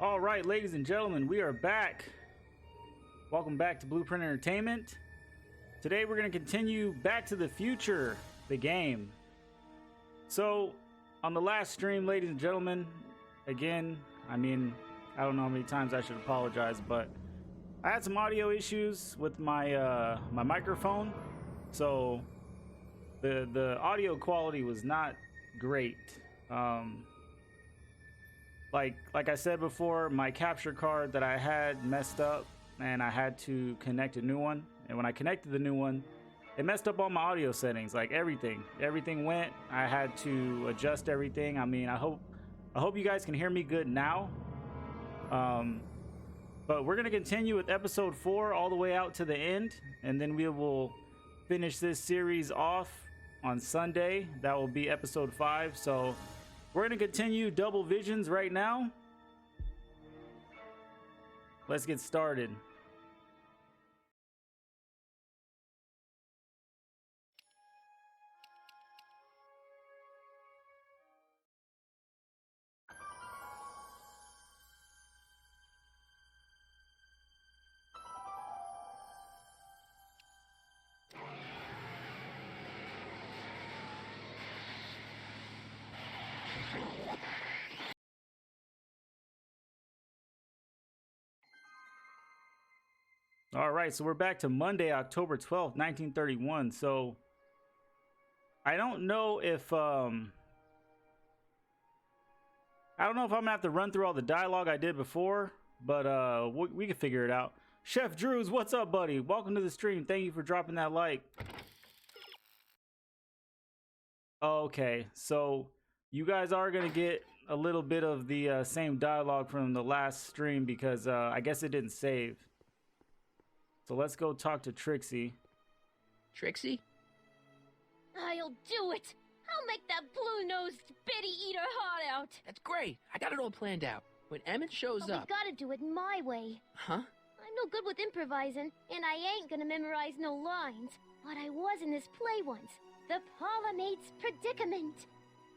All right, ladies and gentlemen, we are back. Welcome back to Blueprint Entertainment. Today we're going to continue Back to the Future, the game. So, on the last stream, ladies and gentlemen, again, I don't know how many times I should apologize, but I had some audio issues with my my microphone, so the audio quality was not great. Like I said before, my capture card that I had messed up and I had to connect a new one. And when I connected the new one, it messed up all my audio settings, like everything went. I had to adjust everything. I hope you guys can hear me good now. But we're going to continue with episode 4 all the way out to the end. And then we will finish this series off on Sunday. That will be episode 5. So we're going to continue Double Visions right now. Let's get started. All right, so we're back to Monday, October 12th, 1931. So I don't know if I'm gonna have to run through all the dialogue I did before, but we can figure it out. Chef Drews, what's up, buddy? Welcome to the stream. Thank you for dropping that like. Okay, so you guys are gonna get a little bit of the same dialogue from the last stream because I guess it didn't save. So let's go talk to Trixie. Trixie? I'll do it! I'll make that blue-nosed bitty eat her heart out! That's great. I got it all planned out. When Emmett shows But up... we gotta do it my way. Huh? I'm no good with improvising, and I ain't gonna memorize no lines. But I was in this play once. The Parlourmaid's Predicament.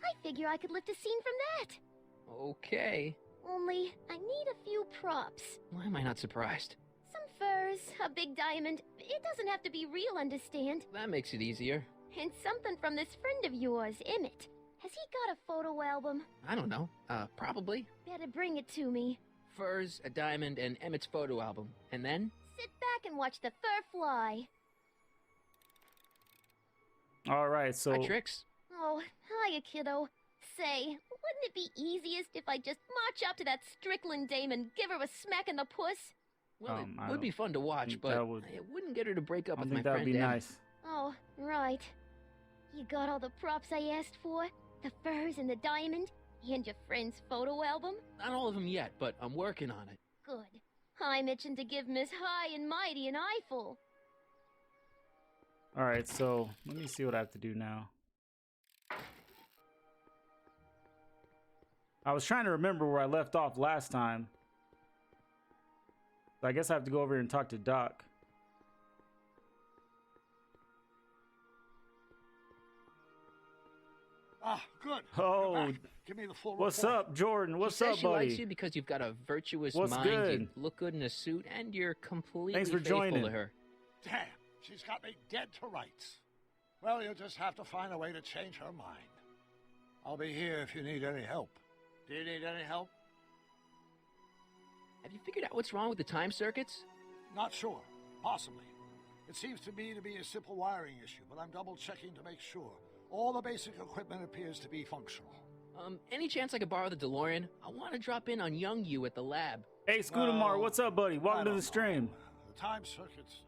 I figure I could lift a scene from that. Okay. Only, I need a few props. Why am I not surprised? Some furs, a big diamond. It doesn't have to be real, understand? That makes it easier. And something from this friend of yours, Emmett. Has he got a photo album? I don't know. Probably. Better bring it to me. Furs, a diamond, and Emmett's photo album. And then? Sit back and watch the fur fly. All right, so... Hi, Trix. Oh, hiya, kiddo. Say, wouldn't it be easiest if I just march up to that Strickland dame and give her a smack in the puss? Well, it would be fun to watch, but it wouldn't get her to break up with my friend. I think that would be nice. Oh, right. You got all the props I asked for? The furs and the diamond? And your friend's photo album? Not all of them yet, but I'm working on it. Good. I'm itching to give Miss High and Mighty an eyeful. All right, so let me see what I have to do now. I was trying to remember where I left off last time. So I guess I have to go over here and talk to Doc. Ah, good. Oh, give me the full what's report. up, Jordan? What's she up, says she buddy? likes you because you've got a virtuous What's mind, good? you look good in a suit, and you're completely Thanks for faithful joining. to her. Damn, she's got me dead to rights. Well, you'll just have to find a way to change her mind. I'll be here if you need any help. Do you need any help? Have you figured out what's wrong with the time circuits? Not sure. Possibly. It seems to me to be a simple wiring issue, but I'm double-checking to make sure. All the basic equipment appears to be functional. Any chance I could borrow the DeLorean? I want to drop in on young you at the lab. Hey, Scudamar, what's up, buddy? Welcome to the stream. The time circuits.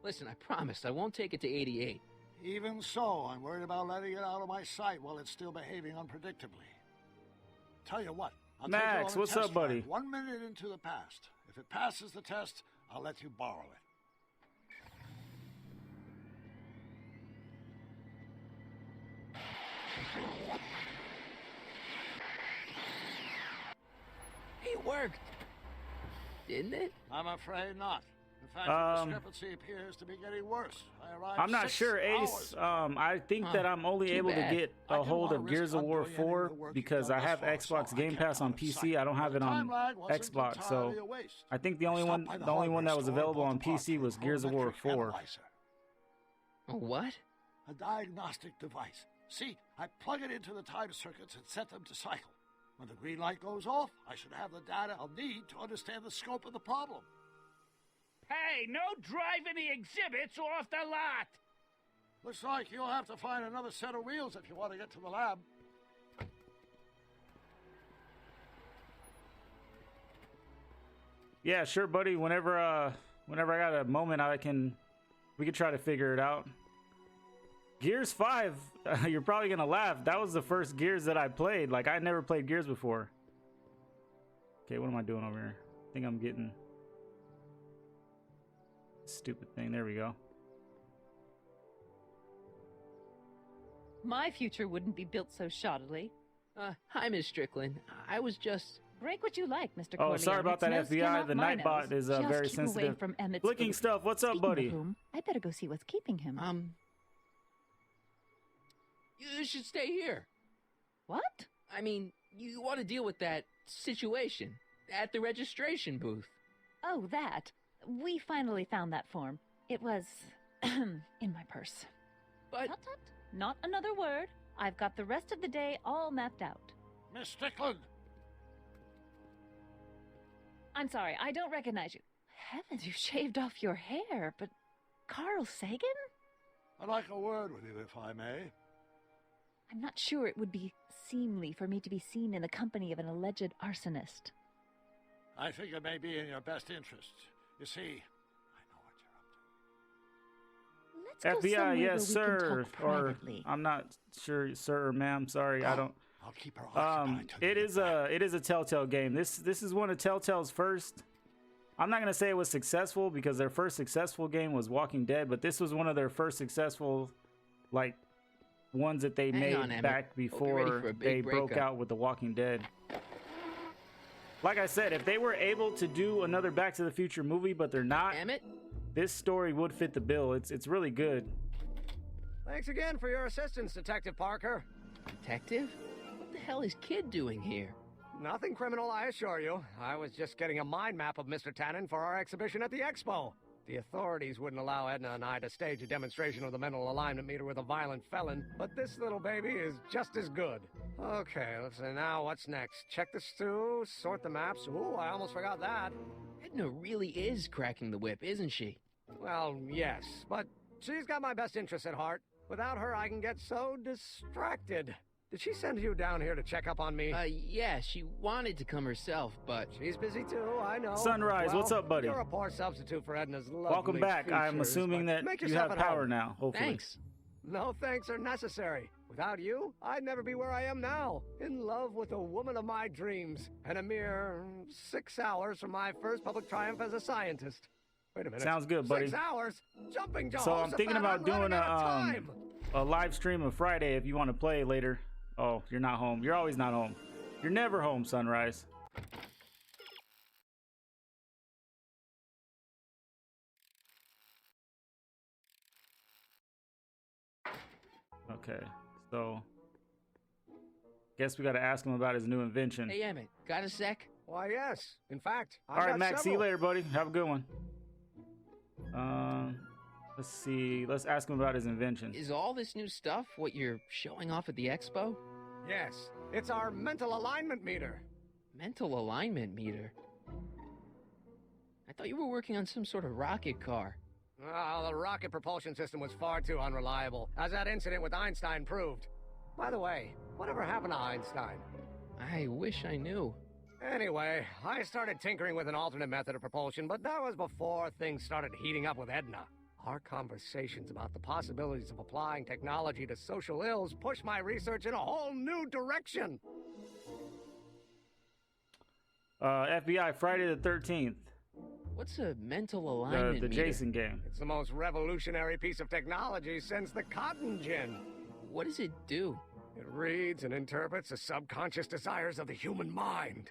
Listen, I promise I won't take it to 88. Even so, I'm worried about letting it out of my sight while it's still behaving unpredictably. Tell you what, I'll take Max, you on a what's test up, buddy? ride 1 minute into the past. If it passes the test, I'll let you borrow it. It worked. Didn't it? I'm afraid not. In fact, the discrepancy appears to be getting worse. I arrived I'm not 6 sure, Ace. hours. I think that I'm only Too able to bad. get I a didn't hold wanna of risk Gears of War undoing any of 4 the work you've because done I have thus far, Xbox so I Game kept Pass out on of PC. sight. I don't have But it the on time lag wasn't Xbox, so entirely a waste. I think the I only stopped by the only one that was hardware store available and on bought the part PC for was a Gears of War colorimetric 4. analyzer. A what? A diagnostic device. See, I plug it into the time circuits and set them to cycle. When the green light goes off, I should have the data I'll need to understand the scope of the problem. Hey, no driving the exhibits off the lot! Looks like you'll have to find another set of wheels if you want to get to the lab. Yeah, sure, buddy. Whenever I got a moment, we can try to figure it out. Gears 5, you're probably gonna laugh. That was the first Gears that I played. Like, I never played Gears before. Okay, what am I doing over here? I think I'm getting stupid thing. There we go. My future wouldn't be built so shoddily. Hi, Miss Strickland. I was just... Break what you like, Mr. Oh, Corleone. sorry about It's that, no skin FBI. off The my Nightbot nose. is Just very keep away sensitive. from Emmett's Flicking food. stuff. What's up, Speaking buddy? of whom, I better go see what's keeping him. You should stay here. What? I mean, you want to deal with that situation at the registration booth. Oh, that. We finally found that form. It was in my purse. But Tut tut. Not another word. I've got the rest of the day all mapped out. Miss Strickland! I'm sorry, I don't recognize you. Heavens, you shaved off your hair, but Carl Sagan? I'd like a word with you, if I may. I'm not sure it would be seemly for me to be seen in the company of an alleged arsonist. I think it may be in your best interest. You see, I know what you're up to. Let's go somewhere FBI, where yes, we sir. can talk Or privately. I'm not sure, sir or ma'am. Sorry, I don't. I'll keep her occupied till It you is get back. a Telltale game. This is one of Telltale's first. I'm not gonna say it was successful because their first successful game was Walking Dead, but this was one of their first successful, like, ones that they Hang made on, Emmett. back Hope you're ready before for a big they broke breakup. out with The Walking Dead. Like I said, if they were able to do another Back to the Future movie, but they're not, Emmett? this story would fit the bill. It's really good. Thanks again for your assistance, Detective Parker. Detective? What the hell is Kid doing here? Nothing criminal, I assure you. I was just getting a mind map of Mr. Tannen for our exhibition at the expo. The authorities wouldn't allow Edna and I to stage a demonstration of the mental alignment meter with a violent felon, but this little baby is just as good. Okay, let's see, now what's next? Check the stew, sort the maps. Ooh, I almost forgot that. Edna really is cracking the whip, isn't she? Well, yes, but she's got my best interests at heart. Without her, I can get so distracted. Did she send you down here to check up on me? Yeah, she wanted to come herself, but... She's busy too, I know. Sunrise, what's up, buddy? You're a poor substitute for Edna's lovely Welcome back. I'm features, assuming but that make you yourself have at power home. now, hopefully. Thanks. No thanks are necessary. Without you, I'd never be where I am now. In love with the woman of my dreams. And a mere 6 hours from my first public triumph as a scientist. Wait a minute. Sounds good, buddy. 6 hours? Jumping Jehovah's So I'm thinking about doing a live stream of Friday if you want to play later. Oh, you're not home. You're always not home. You're never home, Sunrise. Okay, so guess we got to ask him about his new invention. Hey, Emmett, got a sec? Why, yes. In fact, All right, Max, see you later, buddy. Have a good one. Let's see. Let's ask him about his invention. Is all this new stuff what you're showing off at the expo? Yes. It's our mental alignment meter. Mental alignment meter? I thought you were working on some sort of rocket car. Oh, the rocket propulsion system was far too unreliable, as that incident with Einstein proved. By the way, whatever happened to Einstein? I wish I knew. Anyway, I started tinkering with an alternate method of propulsion, but that was before things started heating up with Edna. Our conversations about the possibilities of applying technology to social ills pushed my research in a whole new direction. FBI, Friday the 13th. What's a mental alignment The meter? Jason game. It's the most revolutionary piece of technology since the cotton gin. What does it do? It reads and interprets the subconscious desires of the human mind.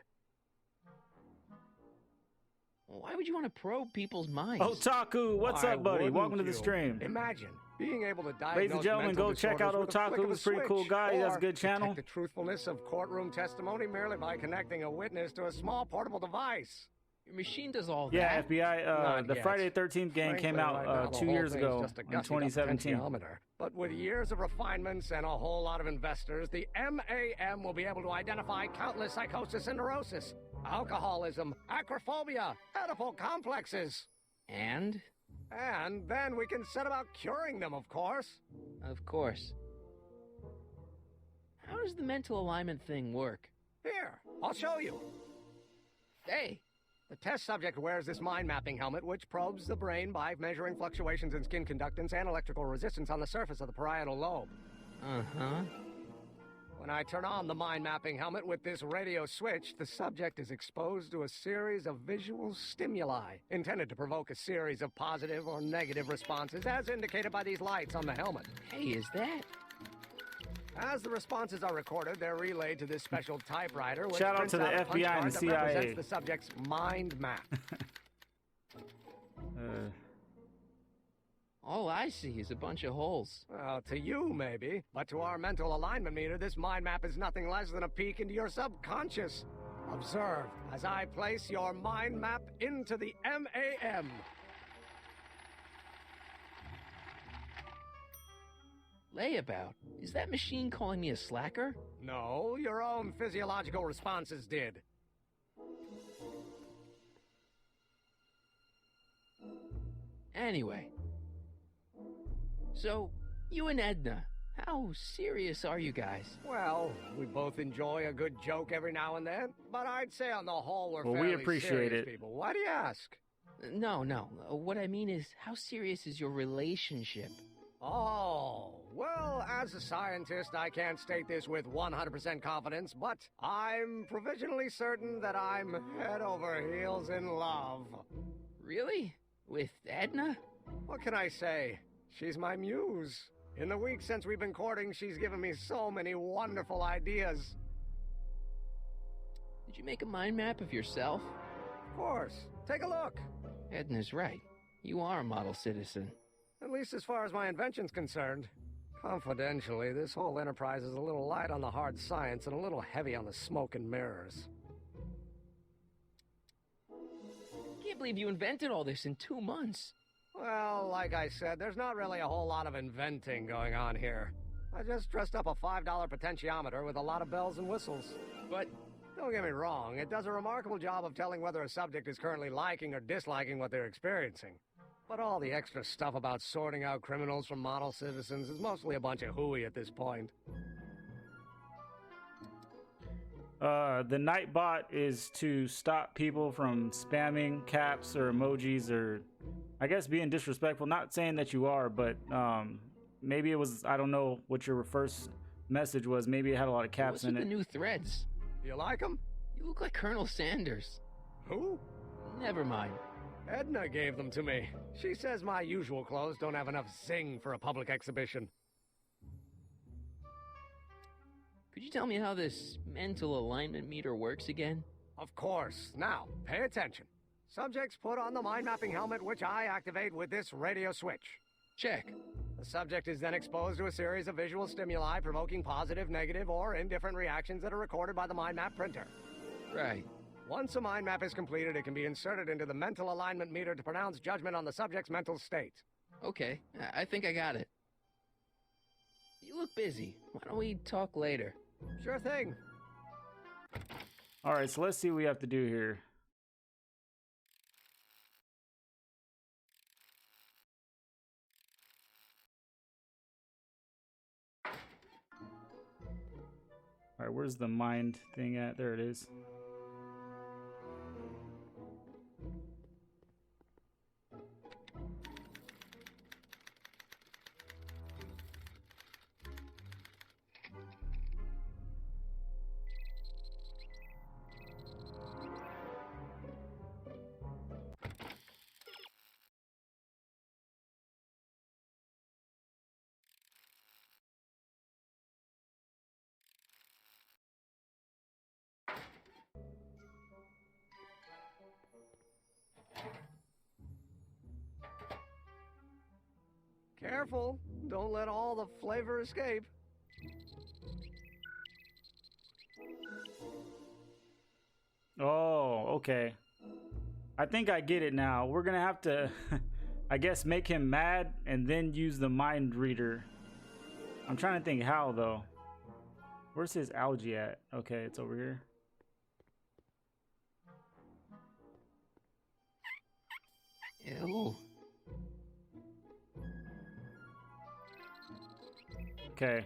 Why would you want to probe people's minds? Otaku, what's Why up, buddy? wouldn't Welcome to the you? stream. Imagine being able to diagnose Ladies and gentlemen, mental go check out disorders with a flick Otaku. of a He's a pretty cool switch, guy. He has a or good channel. detect the truthfulness of courtroom testimony merely by connecting a witness to a small portable device. Your machine does all Yeah, that. FBI. Not The yet. Friday the 13th game Frankly, came right out now, the 2 whole years thing's ago just a in gussing up 2017. potentiometer. But with years of refinements and a whole lot of investors, the MAM will be able to identify countless psychosis and neurosis, alcoholism, acrophobia, Oedipal complexes. And? And then we can set about curing them, of course. Of course. How does the mental alignment thing work? Here, I'll show you. Hey! The test subject wears this mind mapping helmet, which probes the brain by measuring fluctuations in skin conductance and electrical resistance on the surface of the parietal lobe. Uh-huh. When I turn on the mind mapping helmet with this radio switch, the subject is exposed to a series of visual stimuli intended to provoke a series of positive or negative responses, as indicated by these lights on the helmet. Hey, is that? As the responses are recorded, they're relayed to this special typewriter, which Shout out prints to the out a punch FBI and card the that represents CIA. the subject's mind map. All I see is a bunch of holes. Well, to you, maybe. But to our mental alignment meter, this mind map is nothing less than a peek into your subconscious. Observe as I place your mind map into the MAM. Layabout? Is that machine calling me a slacker? No, your own physiological responses did. Anyway. So, you and Edna, how serious are you guys? Well, we both enjoy a good joke every now and then, but I'd say on the whole we're Well, we fairly appreciate serious it. people. Why do you ask? No. What I mean is, how serious is your relationship? Oh, well, as a scientist, I can't state this with 100% confidence, but I'm provisionally certain that I'm head over heels in love. Really? With Edna? What can I say? She's my muse. In the week since we've been courting, she's given me so many wonderful ideas. Did you make a mind map of yourself? Of course. Take a look. Edna's right. You are a model citizen. At least as far as my invention's concerned. Confidentially, this whole enterprise is a little light on the hard science and a little heavy on the smoke and mirrors. Can't believe you invented all this in 2 months. Well, like I said, there's not really a whole lot of inventing going on here. I just dressed up a $5 potentiometer with a lot of bells and whistles. But don't get me wrong, it does a remarkable job of telling whether a subject is currently liking or disliking what they're experiencing. But all the extra stuff about sorting out criminals from model citizens is mostly a bunch of hooey at this point. The Nightbot is to stop people from spamming caps or emojis or, I guess, being disrespectful. Not saying that you are, but maybe it was, I don't know what your first message was. Maybe it had a lot of caps What's in with it. the new threads? You like them? You look like Colonel Sanders. Who? Never mind. Edna gave them to me. She says my usual clothes don't have enough zing for a public exhibition. Could you tell me how this mental alignment meter works again? Of course. Now, pay attention. Subjects put on the mind mapping helmet, which I activate with this radio switch. Check. The subject is then exposed to a series of visual stimuli provoking positive, negative, or indifferent reactions that are recorded by the mind map printer. Right. Once a mind map is completed, it can be inserted into the mental alignment meter to pronounce judgment on the subject's mental state. Okay, I think I got it. You look busy. Why don't we talk later? Sure thing. All right, so let's see what we have to do here. All right, where's the mind thing at? There it is. careful. Don't let all the flavor escape. Oh, okay. I think I get it now. We're gonna have to, I guess, make him mad and then use the mind reader. I'm trying to think how, though. Where's his algae at? Okay, it's over here. Ew. Okay.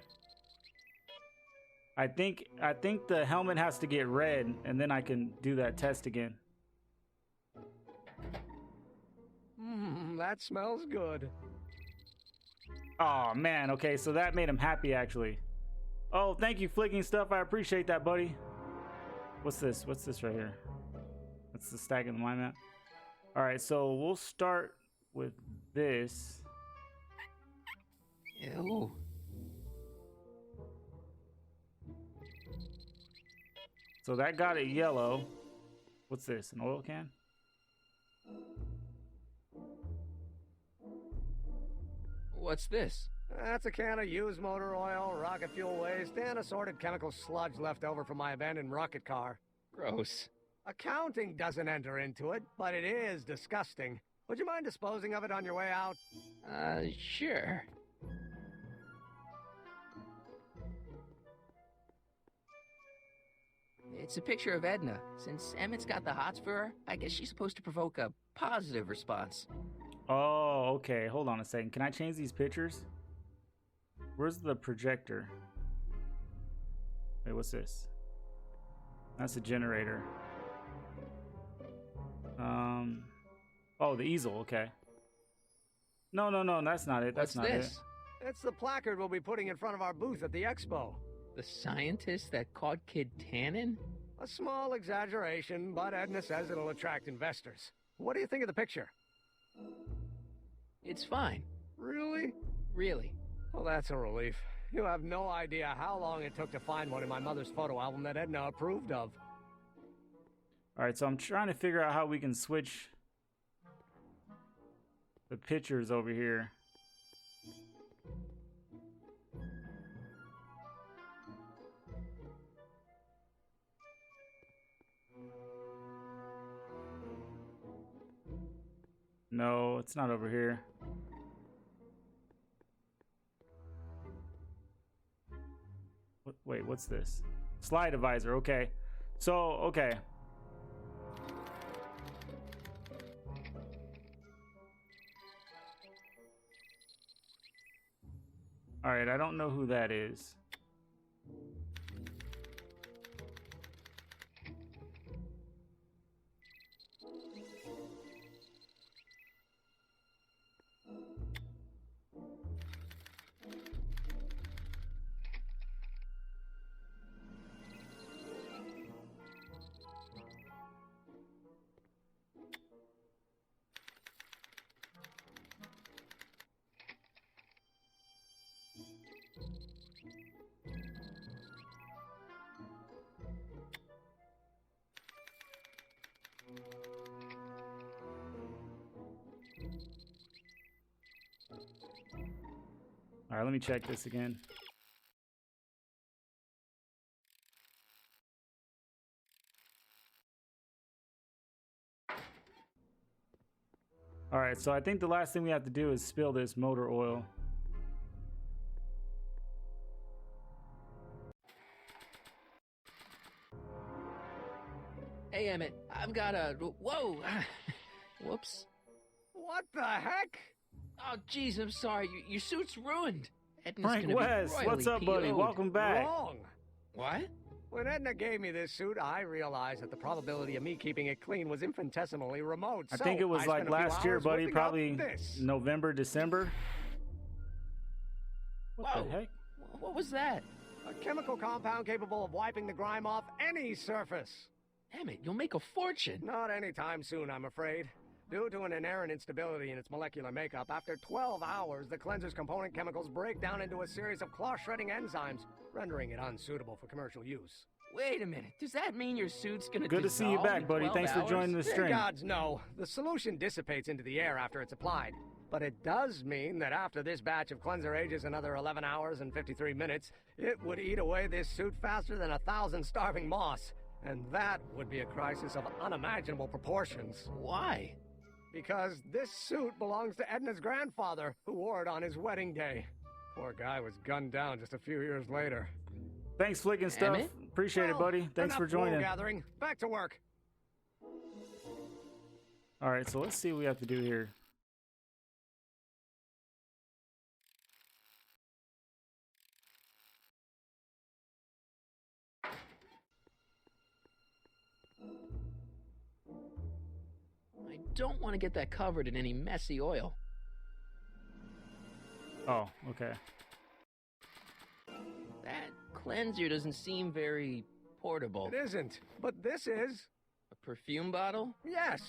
I think the helmet has to get red, and then I can do that test again. That smells good. Oh man, okay, so that made him happy actually. Oh, thank you, Flicking Stuff. I appreciate that, buddy. What's this? What's this right here? That's the stack in the mind map. All right, so we'll start with this. Ew. So that got it yellow. What's this? An oil can? What's this? That's a can of used motor oil, rocket fuel waste, and assorted chemical sludge left over from my abandoned rocket car. Gross. Accounting doesn't enter into it, but it is disgusting. Would you mind disposing of it on your way out? Sure. It's a picture of Edna. Since Emmett's got the hots for her, I guess she's supposed to provoke a positive response. Oh, okay. Hold on a second. Can I change these pictures? Where's the projector? Wait, what's this? That's a generator. Oh, the easel. Okay. No, that's not it. That's What's not this? It's the placard we'll be putting in front of our booth at the expo. The scientist that caught Kid Tannen? A small exaggeration, but Edna says it'll attract investors. What do you think of the picture? It's fine. Really? Really. Well, that's a relief. You have no idea how long it took to find one in my mother's photo album that Edna approved of. All right, so I'm trying to figure out how we can switch the pictures over here. No, it's not over here. Wait, what's this? Slide advisor, okay. So, okay. All right, I don't know who that is. All right, let me check this again. All right, so I think the last thing we have to do is spill this motor oil. Hey, Emmett, I've got a... Whoa! Whoops. What the heck? Oh, jeez, I'm sorry. Your suit's ruined. Edna's Frank gonna West, be what's up, buddy? PO'd. Welcome back. Wrong. What? When Edna gave me this suit, I realized that the probability of me keeping it clean was infinitesimally remote. I think it was like last year, buddy, probably this. November, December. What Whoa. the heck? What was that? A chemical compound capable of wiping the grime off any surface. Emmett, you'll make a fortune. Not anytime soon, I'm afraid. Due to an inherent instability in its molecular makeup, after 12 hours, the cleanser's component chemicals break down into a series of cloth-shredding enzymes, rendering it unsuitable for commercial use. Wait a minute. Does that mean your suit's gonna Good to see you dissolve back, in buddy. 12 Thanks for hours? joining the Dear stream. gods, no. The solution dissipates into the air after it's applied. But it does mean that after this batch of cleanser ages another 11 hours and 53 minutes, it would eat away this suit faster than 1,000 starving moths. And that would be a crisis of unimaginable proportions. Why? Because this suit belongs to Edna's grandfather, who wore it on his wedding day. Poor guy was gunned down just a few years later. Thanks, Flick and Stuff. Emmett? Appreciate it, buddy. Thanks for joining. Gathering. Back to work. All right, so let's see what we have to do here. I don't want to get that covered in any messy oil. Oh, okay. That cleanser doesn't seem very portable. It isn't, but this is. A perfume bottle? Yes.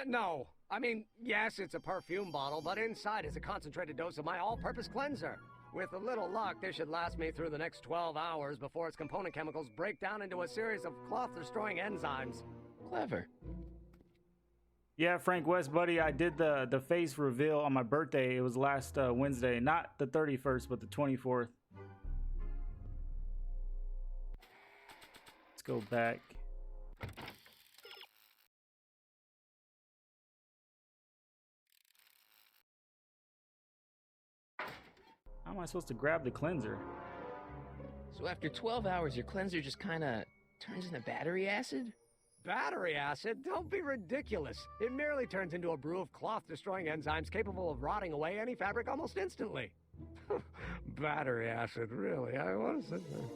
No. I mean, yes, it's a perfume bottle, but inside is a concentrated dose of my all-purpose cleanser. With a little luck, this should last me through the next 12 hours before its component chemicals break down into a series of cloth-destroying enzymes. Clever. Yeah, Frank West, buddy, I did the face reveal on my birthday. It was last Wednesday, not the 31st, but the 24th. Let's go back. How am I supposed to grab the cleanser? So after 12 hours, your cleanser just kind of turns into battery acid? Battery acid? Don't be ridiculous. It merely turns into a brew of cloth-destroying enzymes capable of rotting away any fabric almost instantly. Battery acid, really? I want to say that.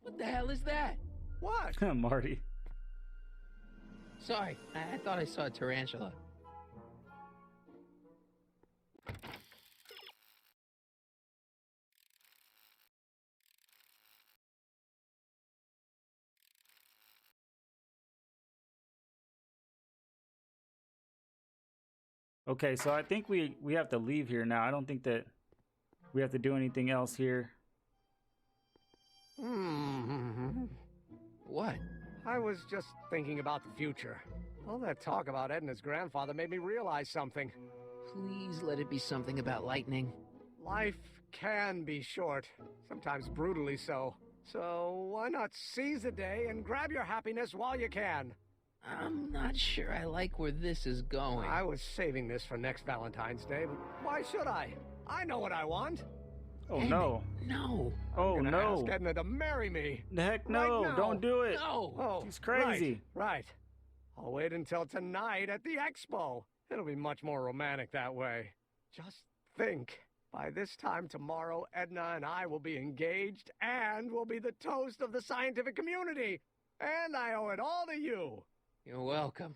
What the hell is that? What? Marty. Sorry, I thought I saw a tarantula. Okay, so I think we have to leave here now. I don't think that we have to do anything else here. What? I was just thinking about the future. All that talk about Edna's grandfather made me realize something. Please let it be something about lightning. Life can be short, sometimes brutally so. So why not seize the day and grab your happiness while you can? I'm not sure I like where this is going. I was saving this for next Valentine's Day, but why should I? I know what I want. Oh, Emmett, no. No. Oh, I'm gonna no. ask Edna to marry me. The heck no. Right now. Don't do it. No. Oh, She's crazy. Right. I'll wait until tonight at the expo. It'll be much more romantic that way. Just think. By this time tomorrow, Edna and I will be engaged and will be the toast of the scientific community. And I owe it all to you. You're welcome.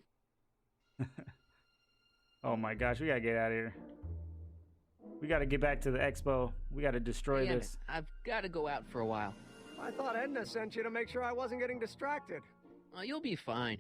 Oh my gosh, we gotta get out of here. We gotta get back to the expo. We gotta destroy Damn this. it, I've got to go out for a while. I thought Edna sent you to make sure I wasn't getting distracted. You'll be fine.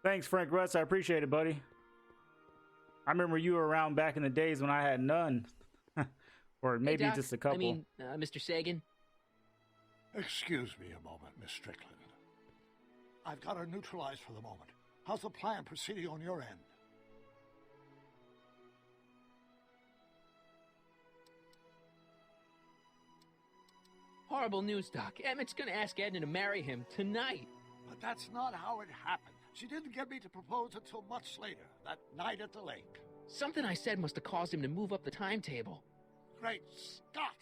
Thanks, Frank Russ. I appreciate it, buddy. I remember you were around back in the days when I had none. Or maybe Hey, Doc, just a couple. I mean, Mr. Sagan. Excuse me a moment, Miss Strickland. I've got her neutralized for the moment. How's the plan proceeding on your end? Horrible news, Doc. Emmett's gonna ask Edna to marry him tonight. But that's not how it happened. She didn't get me to propose until much later, that night at the lake. Something I said must have caused him to move up the timetable. Great Scott!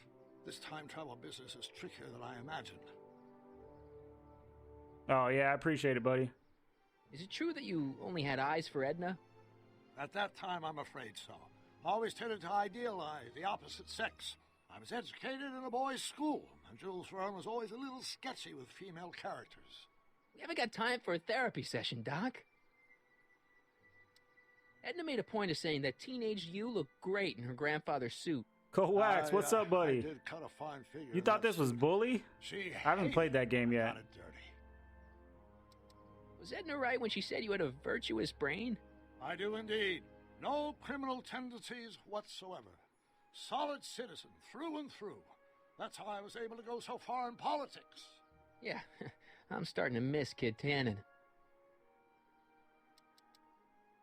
This time travel business is trickier than I imagined. Oh, yeah, I appreciate it, buddy. Is it true that you only had eyes for Edna? At that time, I'm afraid so. I always tended to idealize the opposite sex. I was educated in a boys' school, and Jules Verne was always a little sketchy with female characters. We haven't got time for a therapy session, Doc. Edna made a point of saying that teenage you looked great in her grandfather's suit. Coax, what's up, I buddy? did cut a fine figure You in thought that this was suit. Bully? She I haven't played that game yet. got it dirty. Was Edna right when she said you had a virtuous brain? I do indeed. No criminal tendencies whatsoever. Solid citizen through and through. That's how I was able to go so far in politics. Yeah, I'm starting to miss Kid Tannen.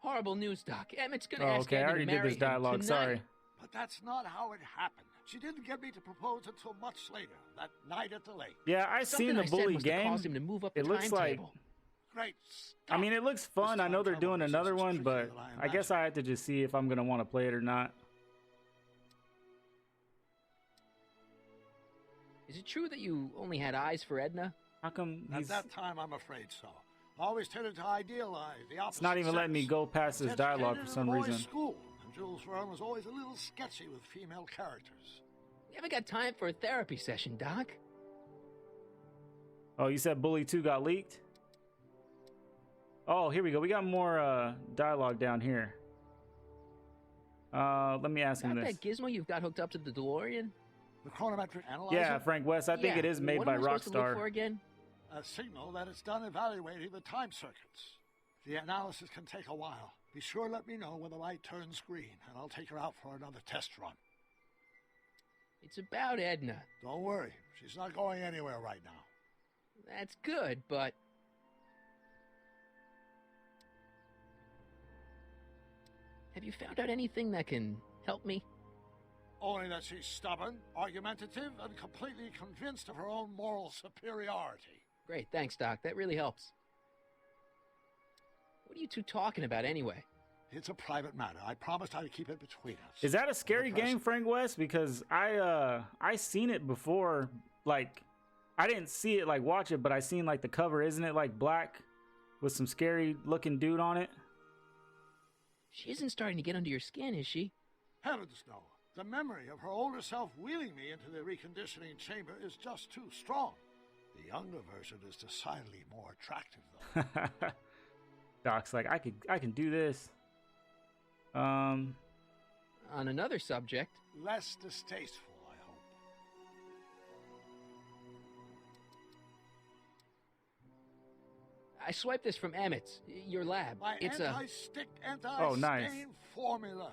Horrible news, Doc. Emmett's gonna Oh, ask okay, I Edna already to did marry this him dialogue, tonight. sorry. But that's not how it happened. She didn't get me to propose until much later, that night at the lake. Yeah, I something seen the I said Bully must have game. caused him to move up It the looks like, timetable. Great I mean, it looks fun. I know they're doing another one, but I guess I have to just see if I'm gonna want to play it or not. Is it true that you only had eyes for Edna? How come At he's... that time, I'm afraid so. Always tended to idealize the opposite It's not even letting me sex. go past Was this dialogue for educated some in a boys' reason. School, and Jules Verne was always a little sketchy with female characters. We haven't got time for a therapy session, Doc. Oh, you said Bully 2 got leaked? Oh, here we go. We got more dialogue down here. Let me ask him Got this. that gizmo you've got hooked up to the DeLorean? The chronometric analyzer? Yeah, Frank West. I think Yeah, it is made what by am I supposed to look Rockstar. for again? A signal that it's done evaluating the time circuits. The analysis can take a while. Be sure to let me know when the light turns green, and I'll take her out for another test run. It's about Edna. Don't worry, she's not going anywhere right now. That's good, but... Have you found out anything that can help me? Only that she's stubborn, argumentative, and completely convinced of her own moral superiority. Great, thanks, Doc. That really helps. What are you two talking about anyway? It's a private matter. I promised I'd keep it between us. Is that a scary The press- game, Frank West? Because I seen it before. Like, I didn't see it, like, watch it, but I seen, like, the cover. Isn't it, like, black with some scary looking dude on it? She isn't starting to get under your skin, is she? Heavens no. The memory of her older self wheeling me into the reconditioning chamber is just too strong. The younger version is decidedly more attractive, though. Doc's like, I can do this. On another subject, Less distasteful, I hope. I swiped this from Emmett's, your lab. My It's anti-stick, Oh, nice. anti-stain formula.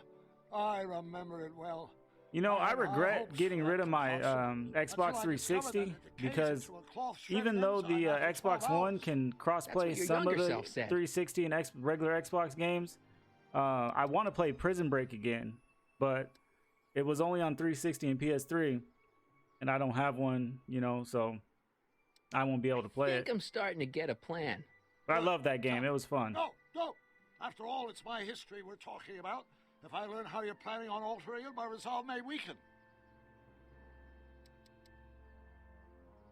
I remember it well. You know, I had high regret hopes getting for rid that of my concoction Xbox until I discovered 360 that it decays because into a cloth shred even though enzyme the after 12 Xbox One hours. can That's cross-play what your some of younger the self said. 360 and regular Xbox games, I want to play Prison Break again, but it was only on 360 and PS3, and I don't have one, you know, so I won't be able to I play think it. I'm starting to get a plan. But I love that game. It was fun. No, no. After all, it's my history we're talking about. If I learn how you're planning on altering it, my resolve may weaken.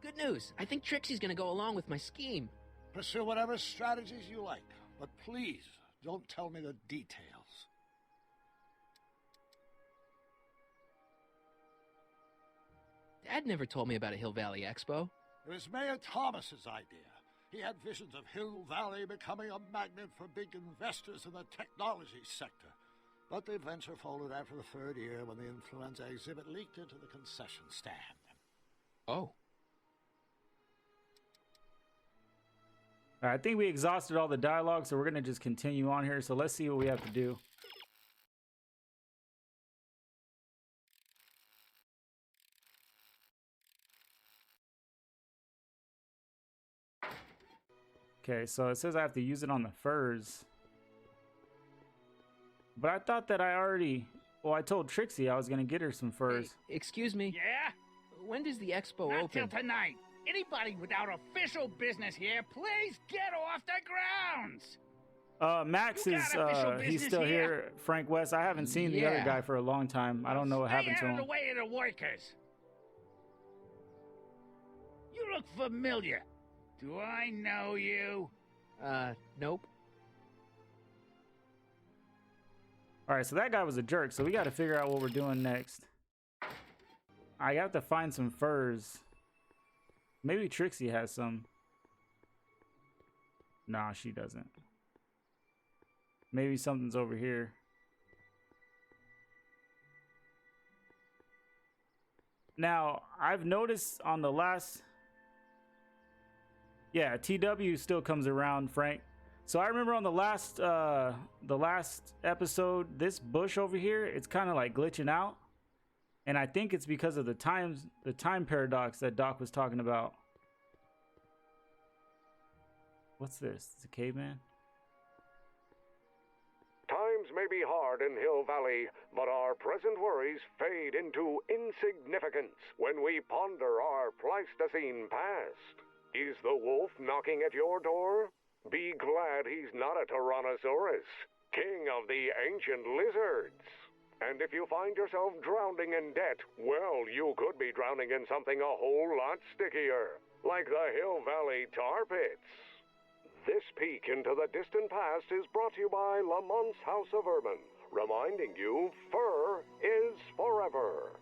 Good news. I think Trixie's gonna go along with my scheme. Pursue whatever strategies you like, but please don't tell me the details. Dad never told me about a Hill Valley Expo. It was Mayor Thomas's idea. He had visions of Hill Valley becoming a magnet for big investors in the technology sector. But the venture folded after the third year when the influenza exhibit leaked into the concession stand. Oh. I think we exhausted all the dialogue, so we're going to just continue on here. So let's see what we have to do. Okay, so it says I have to use it on the furs. But I thought that I already... Well, I told Trixie I was going to get her some furs. Hey, excuse me. Yeah? When does the expo Not till open? tonight. Anybody without official business here, please get off the grounds! Max You is, got official he's business still here? here. Frank West, I haven't seen the other Yeah. guy for a long time. I don't know what happened to Stay out him. of the way of the workers. You look familiar. Do I know you? Nope. All right, so that guy was a jerk, so we got to figure out what we're doing next. I have to find some furs. Maybe Trixie has some. Nah, she doesn't. Maybe something's over here. Now, I've noticed on the last... Yeah, TW still comes around, Frank. So I remember on the last episode, this bush over here, it's kind of like glitching out. And I think it's because of the time paradox that Doc was talking about. What's this? It's a caveman? Times may be hard in Hill Valley, but our present worries fade into insignificance when we ponder our Pleistocene past. Is the wolf knocking at your door? Be glad he's not a Tyrannosaurus, king of the ancient lizards. And if you find yourself drowning in debt, well, you could be drowning in something a whole lot stickier, like the Hill Valley tar pits. This peek into the distant past is brought to you by Lamont's House of Urban, reminding you fur is forever.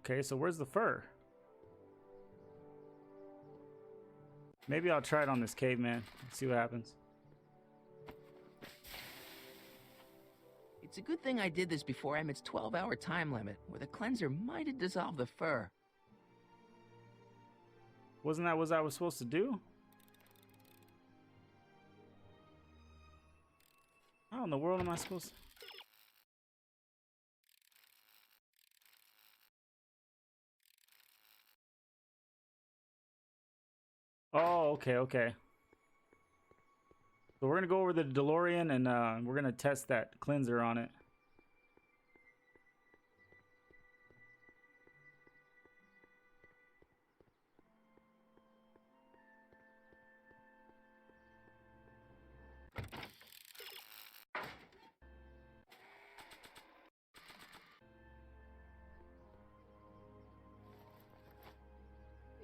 Okay, so where's the fur? Maybe I'll try it on this caveman. See what happens. It's a good thing I did this before Emmett's 12-hour time limit, where the cleanser might have dissolved the fur. Wasn't that what I was supposed to do? How in the world am I supposed to... Oh, okay. So we're gonna go over the DeLorean and we're gonna test that cleanser on it.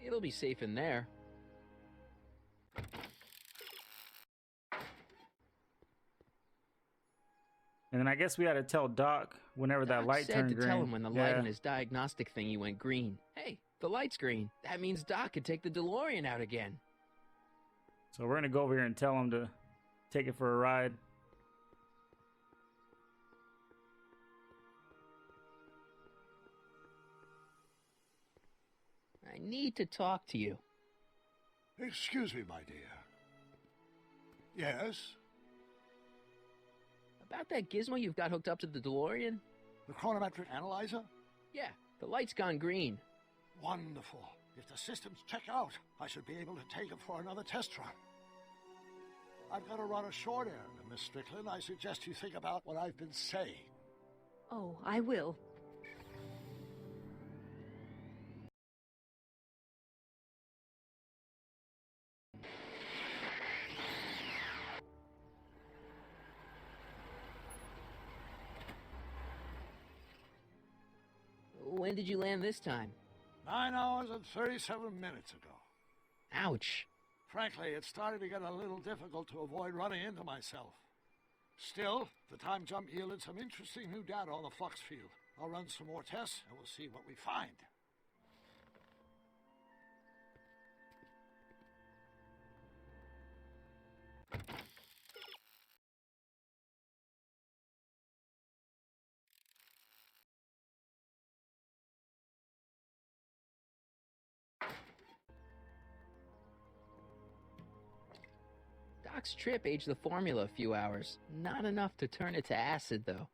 It'll be safe in there. And then I guess we had to tell Doc whenever that Doc light said turned to green. tell him when the light on his diagnostic thingy went green. Hey, the light's green. That means Doc could take the DeLorean out again. So we're gonna go over here and tell him to take it for a ride. I need to talk to you. Excuse me, my dear. Yes? About that gizmo you've got hooked up to the DeLorean? The chronometric analyzer? Yeah, the light's gone green. Wonderful. If the systems check out, I should be able to take it for another test run. I've got to run a short errand, Miss Strickland. I suggest you think about what I've been saying. Oh, I will. When did you land this time? 9 hours and 37 minutes ago. Ouch. Frankly, it's starting to get a little difficult to avoid running into myself. Still, the time jump yielded some interesting new data on the flux field. I'll run some more tests, and we'll see what we find. Doc's trip aged the formula a few hours. Not enough to turn it to acid, though.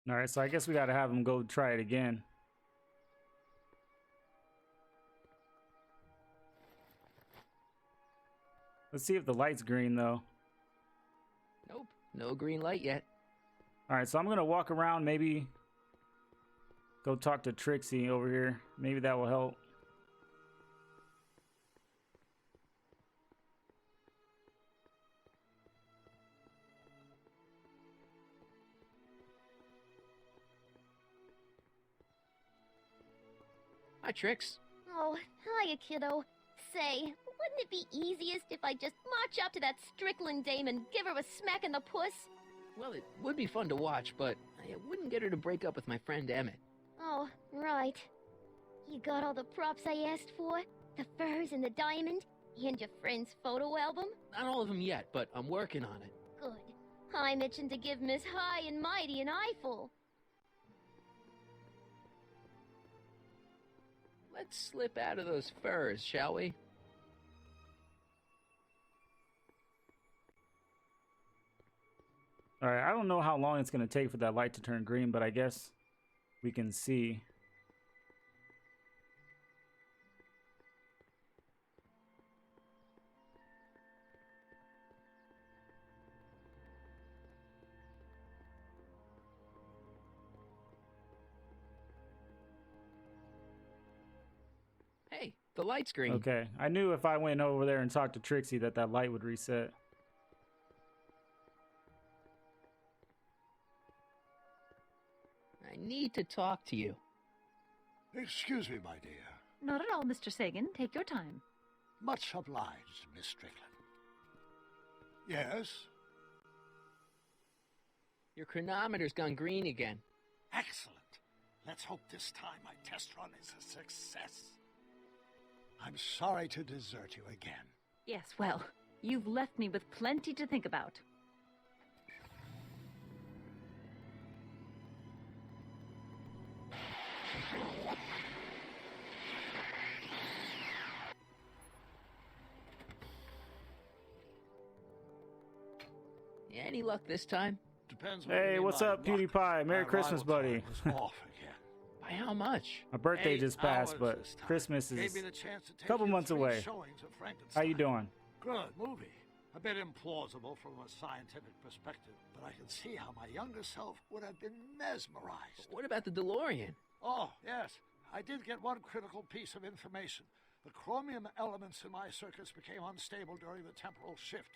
Alright, so I guess we gotta have him go try it again. Let's see if the light's green, though. Nope, no green light yet. Alright, so I'm gonna walk around, maybe go talk to Trixie over here. Maybe that will help. Hi, Trix. Oh, hiya, kiddo. Say, wouldn't it be easiest if I just march up to that Strickland dame and give her a smack in the puss? Well, it would be fun to watch, but I wouldn't get her to break up with my friend Emmett. Oh, right. You got all the props I asked for? The furs and the diamond? And your friend's photo album? Not all of them yet, but I'm working on it. Good. I'm itching to give Miss High and Mighty an eyeful. Let's slip out of those furs, shall we? All right, I don't know how long it's going to take for that light to turn green, but I guess we can see. Hey, the light's green. Okay, I knew if I went over there and talked to Trixie that that light would reset. I need to talk to you. Excuse me, my dear. Not at all, Mr. Sagan. Take your time. Much obliged, Miss Strickland. Yes? Your chronometer's gone green again. Excellent. Let's hope this time my test run is a success. I'm sorry to desert you again. Yes, well, you've left me with plenty to think about. Any luck this time? Depends what Hey, you mean what's by up, luck. PewDiePie? Merry My Christmas, arrival buddy. time was off again. By how much? My birthday 8 just passed, hours but this time. Christmas is Gave me the chance to a take couple you months 3 away. showings of How you Frankenstein. doing? Good movie. A bit implausible from a scientific perspective, but I can see how my younger self would have been mesmerized. What about the DeLorean? Oh, yes. I did get one critical piece of information. The chromium elements in my circuits became unstable during the temporal shift.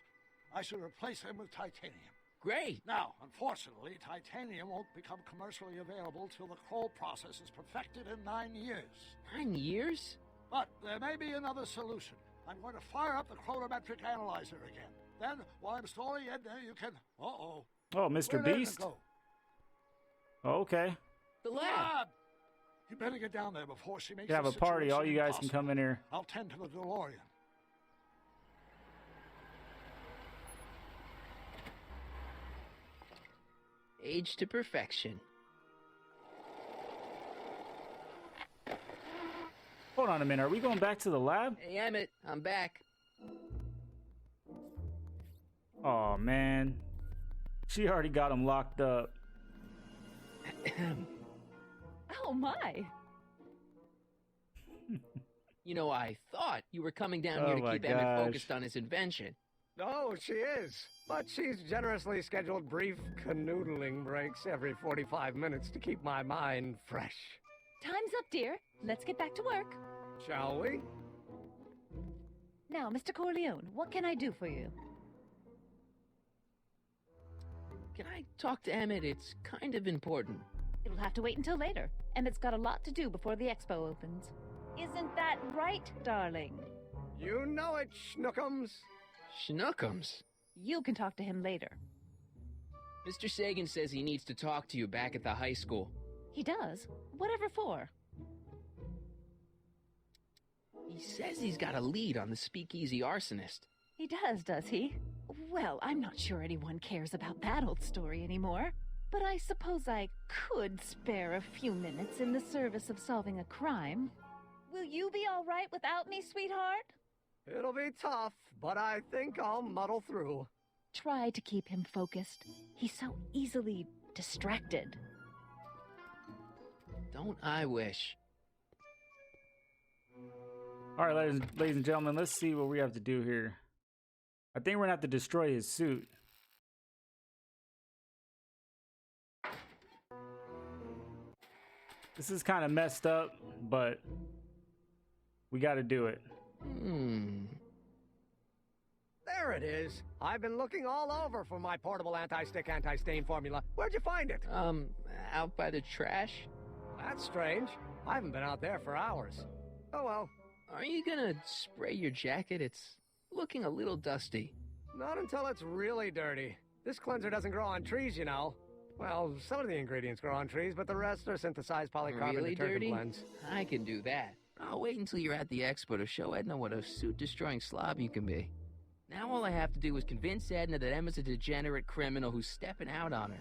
I should replace them with titanium. Great. Now, unfortunately, titanium won't become commercially available till the Kroll process is perfected in 9 years. 9 years? But there may be another solution. I'm going to fire up the chronometric analyzer again. Then, while I'm stalling Edna, you can... Uh-oh. Oh, Mr. Where'd Edna Beast? go? Oh, okay. The lab. Lab! You better get down there before she makes You have the a party. All situation you guys can impossible. come in here. I'll tend to the DeLorean. Age to perfection. Hold on a minute. Are we going back to the lab? Hey, Emmett, I'm back. Oh, man. She already got him locked up. Oh, my. You know, I thought you were coming down Oh here to my keep Emmett gosh. focused on his invention. Oh, she is. But she's generously scheduled brief canoodling breaks every 45 minutes to keep my mind fresh. Time's up, dear. Let's get back to work. Shall we? Now, Mr. Corleone, what can I do for you? Can I talk to Emmett? It's kind of important. It'll have to wait until later. Emmett's got a lot to do before the expo opens. Isn't that right, darling? You know it, Schnookums. Schnookums. You can talk to him later. Mr. Sagan says he needs to talk to you back at the high school. He does? Whatever for? He says he's got a lead on the speakeasy arsonist. He does he? Well, I'm not sure anyone cares about that old story anymore. But I suppose I could spare a few minutes in the service of solving a crime. Will you be all right without me, sweetheart? It'll be tough, but I think I'll muddle through. Try to keep him focused. He's so easily distracted. Don't I wish? All right, ladies and gentlemen, let's see what we have to do here. I think we're gonna have to destroy his suit. This is kind of messed up, but we got to do it. There it is. I've been looking all over for my portable anti-stick, anti-stain formula. Where'd you find it? Out by the trash? That's strange. I haven't been out there for hours. Oh well. Are you gonna spray your jacket? It's looking a little dusty. Not until it's really dirty. This cleanser doesn't grow on trees, you know. Well, some of the ingredients grow on trees, but the rest are synthesized polycarbonate Really detergent dirty? blends. I can do that. I'll wait until you're at the expo to show Edna what a suit-destroying slob you can be. Now all I have to do is convince Edna that Emma's a degenerate criminal who's stepping out on her.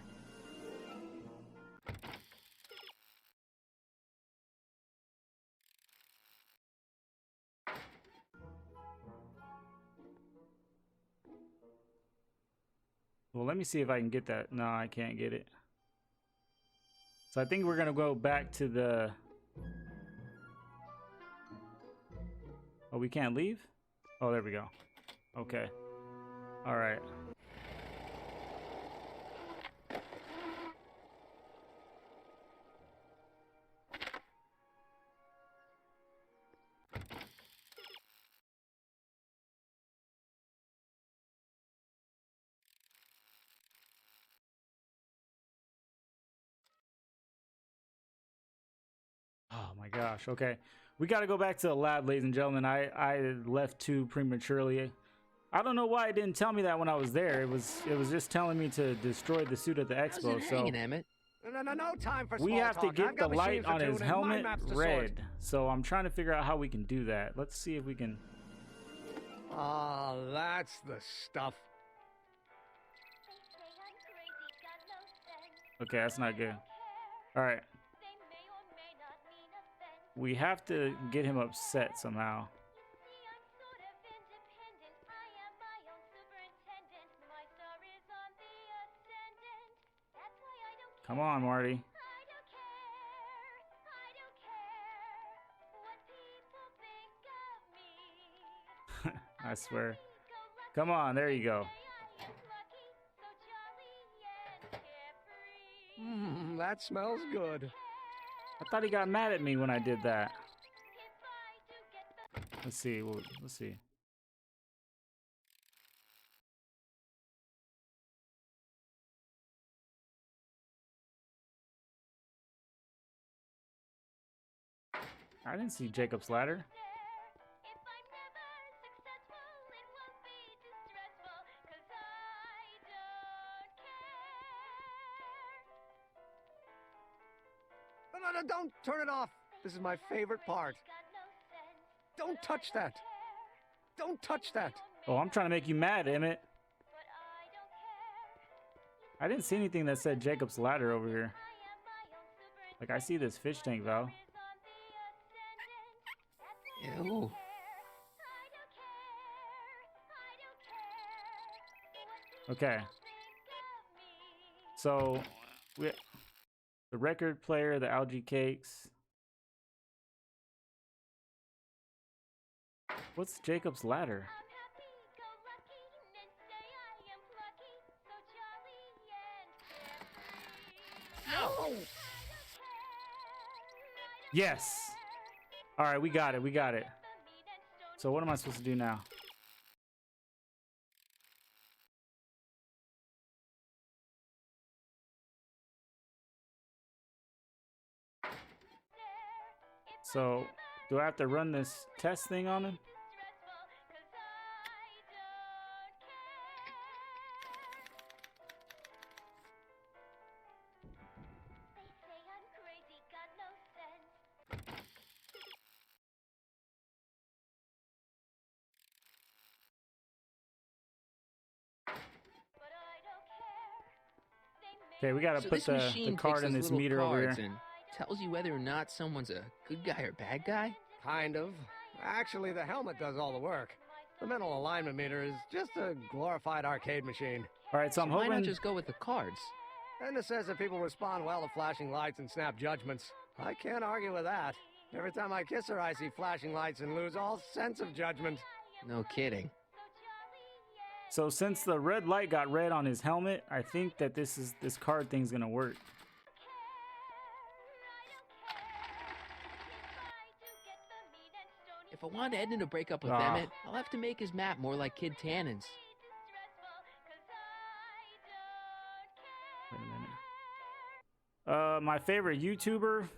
Well, let me see if I can get that. No, I can't get it. So I think we're gonna go back to the... Oh, we can't leave? Oh, there we go. Okay. All right. Oh my gosh. Okay. We got to go back to the lab, ladies and gentlemen. I left too prematurely. I don't know why it didn't tell me that when I was there. It was just telling me to destroy the suit at the How's expo. it So hanging, Emmett? No time for we small have to talk. get I've the got light machines to on his tune and mind helmet maps to red. sort. So I'm trying to figure out how we can do that. Let's see if we can. Ah, that's the stuff. Okay, that's not good. All right. We have to get him upset somehow. Come on, Marty. I swear. Come on, there you go. That smells good. I thought he got mad at me when I did that. Let's see. Let's see. I didn't see Jacob's ladder. No, don't turn it off. This is my favorite part. Don't touch that. Don't touch that. Oh, I'm trying to make you mad, Emmett. I didn't see anything that said Jacob's ladder over here. Like, I see this fish tank valve. Ew. Okay. So, the record player, the algae cakes. What's Jacob's ladder? No. Yes. All right, we got it. We got it. So what am I supposed to do now? So, do I have to run this test thing on him? Okay, we gotta So put this the machine card takes in those this little meter over cards here. and tells you whether or not someone's a good guy or bad guy? Kind of. Actually, the helmet does all the work. The mental alignment meter is just a glorified arcade machine. All right, so I'm Why hoping. not just go with the cards? And it says that people respond well to flashing lights and snap judgments. I can't argue with that. Every time I kiss her, I see flashing lights and lose all sense of judgment. No kidding. So since the red light got red on his helmet, I think that this card thing's gonna work. If I want Edna to break up with Ah. Emmett, I'll have to make his map more like Kid Tannen's. Wait a minute. My favorite YouTuber.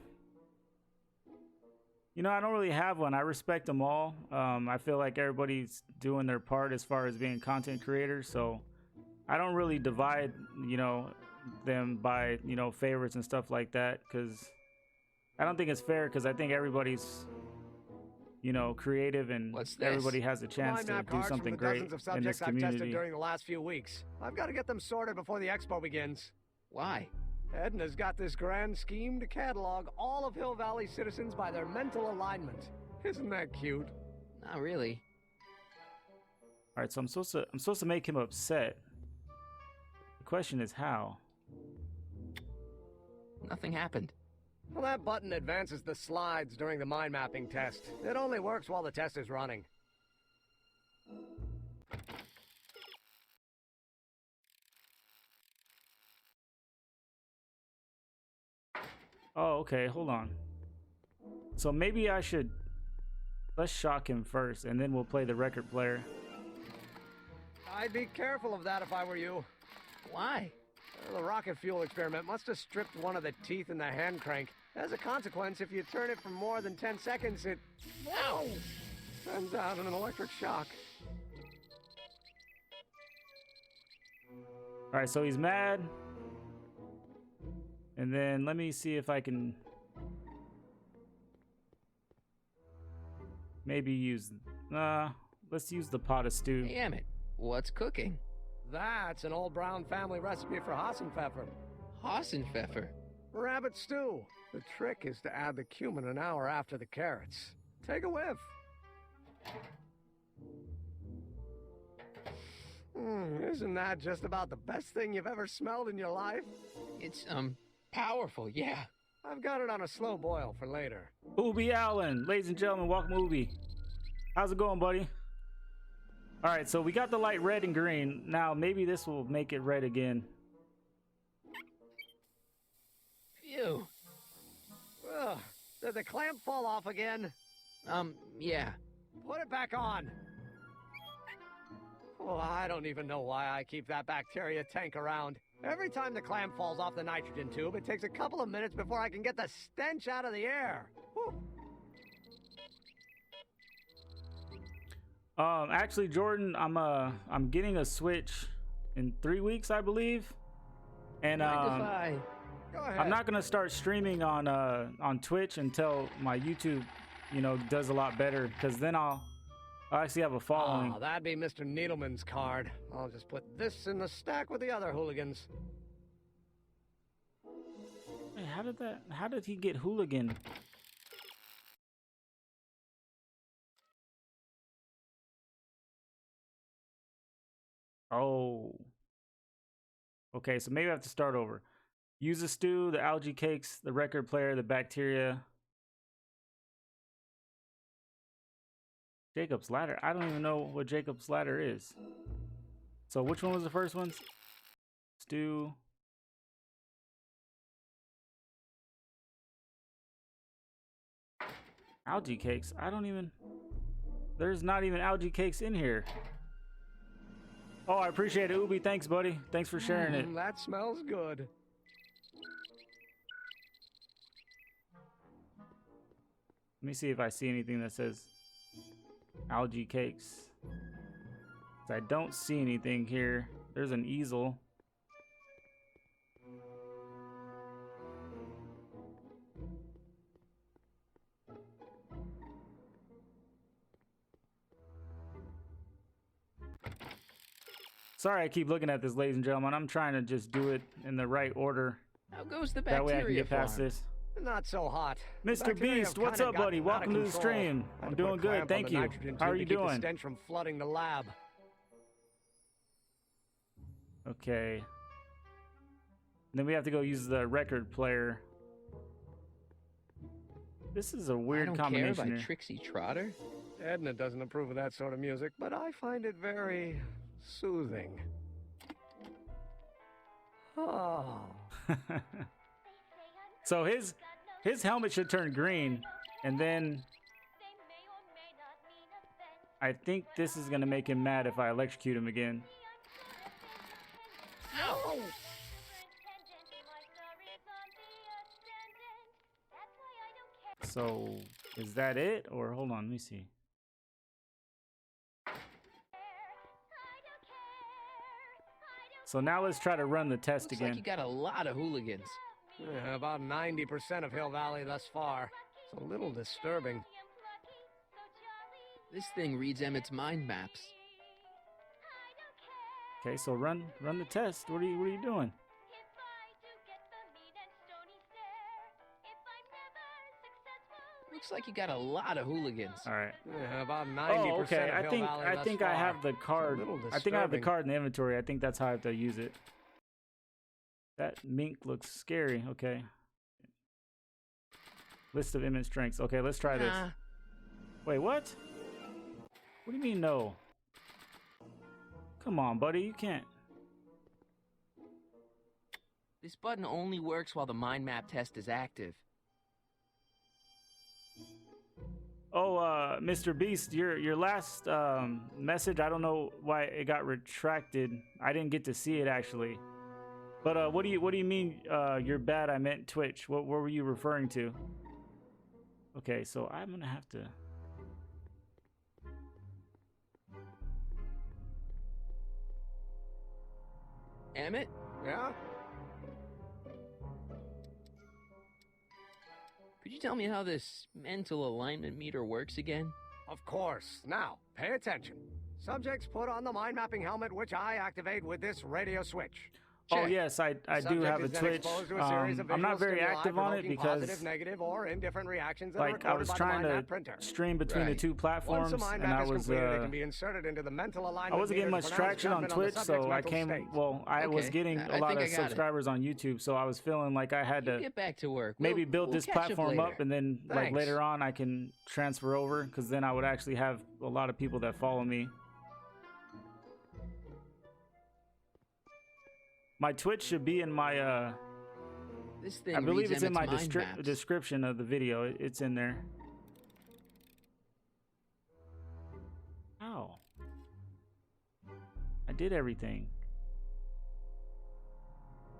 You know, I don't really have one. I respect them all. I feel like everybody's doing their part as far as being content creators, so I don't really divide, you know, them by, you know, favorites and stuff like that, because I don't think it's fair, because I think everybody's, you know, creative, and What's this? everybody has a chance Mind to map do cards something from the great dozens of in this subjects I've tested community. during the last few weeks. I've got to get them sorted before the expo begins. Why? Edna's got this grand scheme to catalog all of Hill Valley citizens by their mental alignment. Isn't that cute? Not really. All right, so I'm supposed to make him upset. question is how. Nothing happened. Well, that button advances the slides during the mind mapping test. It only works while the test is running. Oh, okay, hold on. So maybe I should... Let's shock him first, and then we'll play the record player. I'd be careful of that if I were you. Why? The rocket fuel experiment must have stripped one of the teeth in the hand crank. As a consequence, if you turn it for more than 10 seconds, it... Ow! Sends out an electric shock. Alright, so he's mad. And then let me see if I can... maybe use... let's use the pot of stew. Hey, Emmett, what's cooking? That's an old Brown family recipe for Hassenpfeffer. Hassenpfeffer. Rabbit stew. The trick is to add the cumin an hour after the carrots. Take a whiff. Isn't that just about the best thing you've ever smelled in your life? It's, powerful, yeah. I've got it on a slow boil for later. Ubi Allen, ladies and gentlemen, welcome Ubi. How's it going, buddy? Alright, so we got the light red and green. Now, maybe this will make it red again. Phew. Ugh, did the clamp fall off again? Yeah. Put it back on. Oh, I don't even know why I keep that bacteria tank around. Every time the clamp falls off the nitrogen tube, it takes a couple of minutes before I can get the stench out of the air. Whew. Actually, Jordan, I'm getting a Switch in 3 weeks, I believe. And Go ahead. I'm not gonna start streaming on Twitch until my YouTube, does a lot better, because then I'll actually have a following. Oh, that'd be Mr. Needleman's card. I'll just put this in the stack with the other hooligans. Hey, how did he get hooligan? Oh. Okay, so maybe I have to start over. Use the stew, the algae cakes, the record player, the bacteria. Jacob's ladder. I don't even know what Jacob's ladder is. So which one was the first one? Stew. Algae cakes. There's not even algae cakes in here. Oh, I appreciate it, Ubi. Thanks, buddy. Thanks for sharing it. That smells good. Let me see if I see anything that says algae cakes. I don't see anything here. There's an easel. Sorry I keep looking at this, ladies and gentlemen. I'm trying to just do it in the right order. How goes the That way I can bacteria get past farm? this. Not so hot. Mr. Bacteria Beast, have what's kinda up, buddy? gotten out Welcome of to the control. stream. Had I'm to put a doing good, clamp on thank the you. nitrogen How tube are you to keep the doing? stench from flooding the lab. Okay. Then we have to go use the record player. This is a weird I don't combination care by here. Trixie Trotter. Edna doesn't approve of that sort of music, but I find it very soothing. Oh. So his helmet should turn green, and then I think this is gonna make him mad if I electrocute him again. Ow! So is that it, or hold on, let me see. So now let's try to run the test Looks again. like you got a lot of hooligans. Yeah, about 90% of Hill Valley thus far. It's a little disturbing. This thing reads Emmett's mind maps. Okay, so run the test. What are you doing? Looks like you got a lot of hooligans. All right. Yeah, about 90% Oh, okay. of I Hill think Valley I thus think far. I have the card. It's a little I think I have the disturbing. card in the inventory. I think that's how I have to use it. That mink looks scary. Okay. List of image strengths. Okay, let's try this. Wait, what? What do you mean no? Come on, buddy, you can't. This button only works while the mind map test is active. Oh, Mr. Beast, your last message, I don't know why it got retracted. I didn't get to see it actually. But what do you mean you're bad? I meant Twitch. What were you referring to? Okay, so I'm gonna have to. Emmett? Yeah? Could you tell me how this mental alignment meter works again? Of course. Now, pay attention. Subjects put on the mind mapping helmet, which I activate with this radio switch. Oh Check. yes, I do have a Twitch. I'm not very active on it because positive, negative, or indifferent reactions that like are I was by the trying mind to map printer. stream between the Right. two platforms, Once the mind and map I is was completed, it can be inserted into the mental alignment I wasn't getting meter much to pronounce traction on judgment Twitch, the so subject's I mental came. state. Well, I was Okay, getting I a lot think of I got it. subscribers on YouTube, so I was feeling like I had You to get back to work. maybe We'll- build we'll this catch up platform later. up, and then like Thanks. later on I can transfer over, because then I would actually have a lot of people that follow me. My Twitch should be in my This thing I believe reads it's in my Emmett's mind maps. description of the video. It's in there. Ow. I did everything.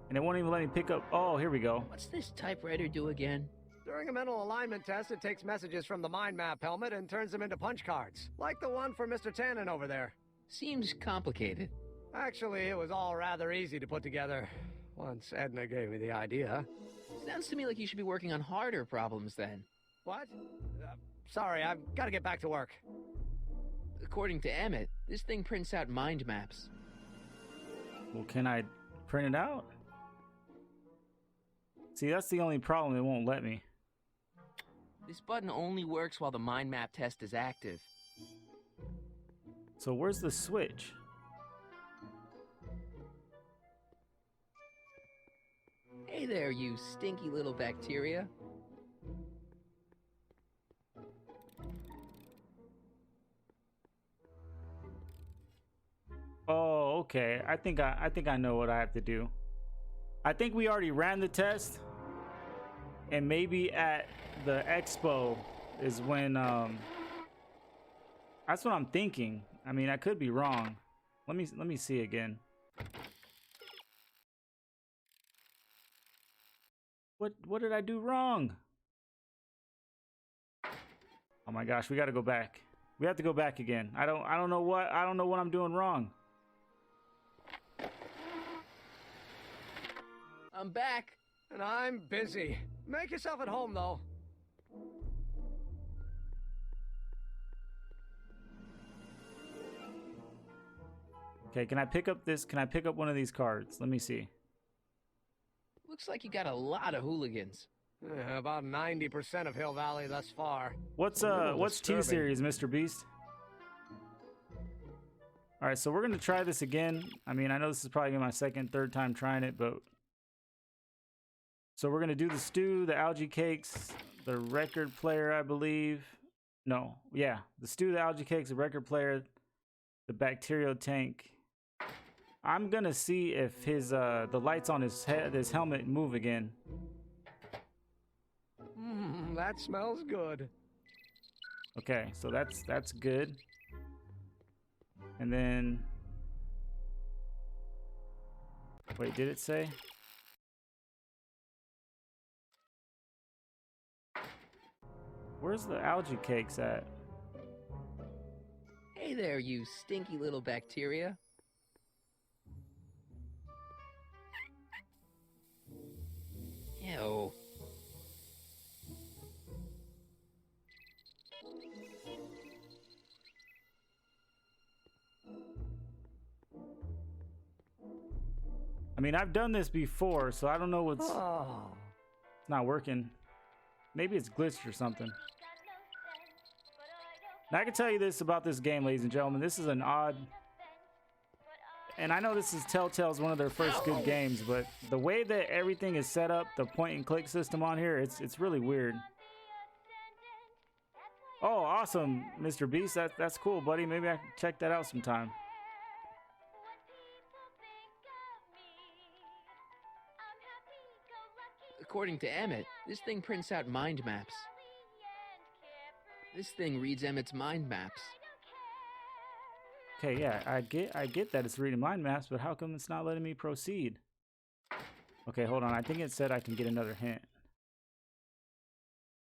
And it won't even let me pick up. Oh, here we go. What's this typewriter do again? During a mental alignment test, it takes messages from the mind map helmet and turns them into punch cards, like the one for Mr. Tannen over there. Seems complicated. Actually, it was all rather easy to put together once Edna gave me the idea. Sounds to me like you should be working on harder problems then. What? Sorry, I've got to get back to work. According to Emmett, this thing prints out mind maps. Well, can I print it out? See, that's the only problem. It won't let me. This button only works while the mind map test is active. So where's the switch? Hey there, you stinky little bacteria. Oh, okay. I think I know what I have to do. I think we already ran the test, and maybe at the expo is when that's what I'm thinking. I mean, I could be wrong. Let me see again. What did I do wrong? Oh my gosh, we got to go back. We have to go back again. I don't know what I'm doing wrong. I'm back. And I'm busy. Make yourself at home, though. Okay, can I pick up this? Can I pick up one of these cards? Let me see. Looks like you got a lot of hooligans. About 90% of Hill Valley thus far. What's disturbing. T-Series, Mr. Beast? All right, so we're gonna try this again. I mean, I know this is probably my second, third time trying it, but so we're gonna do the stew, the algae cakes, the record player, I believe. No, yeah, the stew, the algae cakes, the record player, the bacterial tank. I'm gonna see if his the lights on his head, his helmet, move again. That smells good. Okay, so that's good. And then, wait, did it say? Where's the algae cakes at? Hey there, you stinky little bacteria. Ew. I mean, I've done this before, so I don't know what's Oh. it's not working. Maybe it's glitched or something. Now, I can tell you this about this game, ladies and gentlemen. This is an odd... and I know this is Telltale's one of their first good games, but the way that everything is set up, the point and click system on here, it's really weird. Oh, awesome, Mr. Beast. That's cool, buddy. Maybe I can check that out sometime. According to Emmett, this thing prints out mind maps. This thing reads Emmett's mind maps. Okay, yeah, I get that it's reading mind maps, but how come it's not letting me proceed? Okay, hold on. I think it said I can get another hint.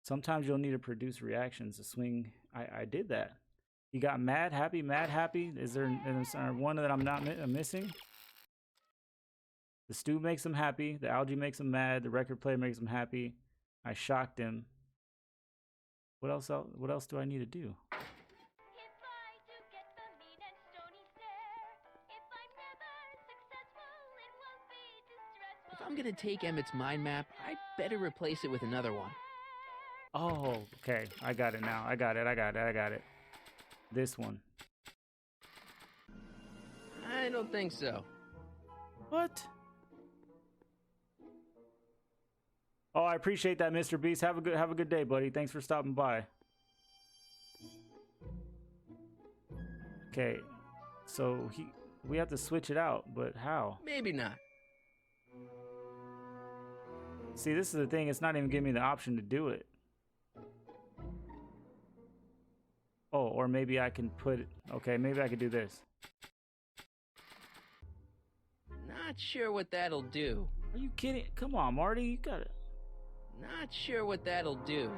Sometimes you'll need to produce reactions to swing. I did that. You got mad, happy, mad, happy. Is there one that I'm not missing? The stew makes him happy. The algae makes him mad. The record player makes him happy. I shocked him. What else do I need to do? If I'm gonna take Emmett's mind map, I better replace it with another one. Oh, okay. I got it now. I got it. This one. I don't think so. What? Oh, I appreciate that, Mr. Beast. Have a good day, buddy. Thanks for stopping by. Okay. So we have to switch it out, but how? Maybe not. See, this is the thing. It's not even giving me the option to do it. Oh, or maybe I can put it. Okay, maybe I could do this. Not sure what that'll do. Are you kidding? Come on, Marty. You got it. Not sure what that'll do.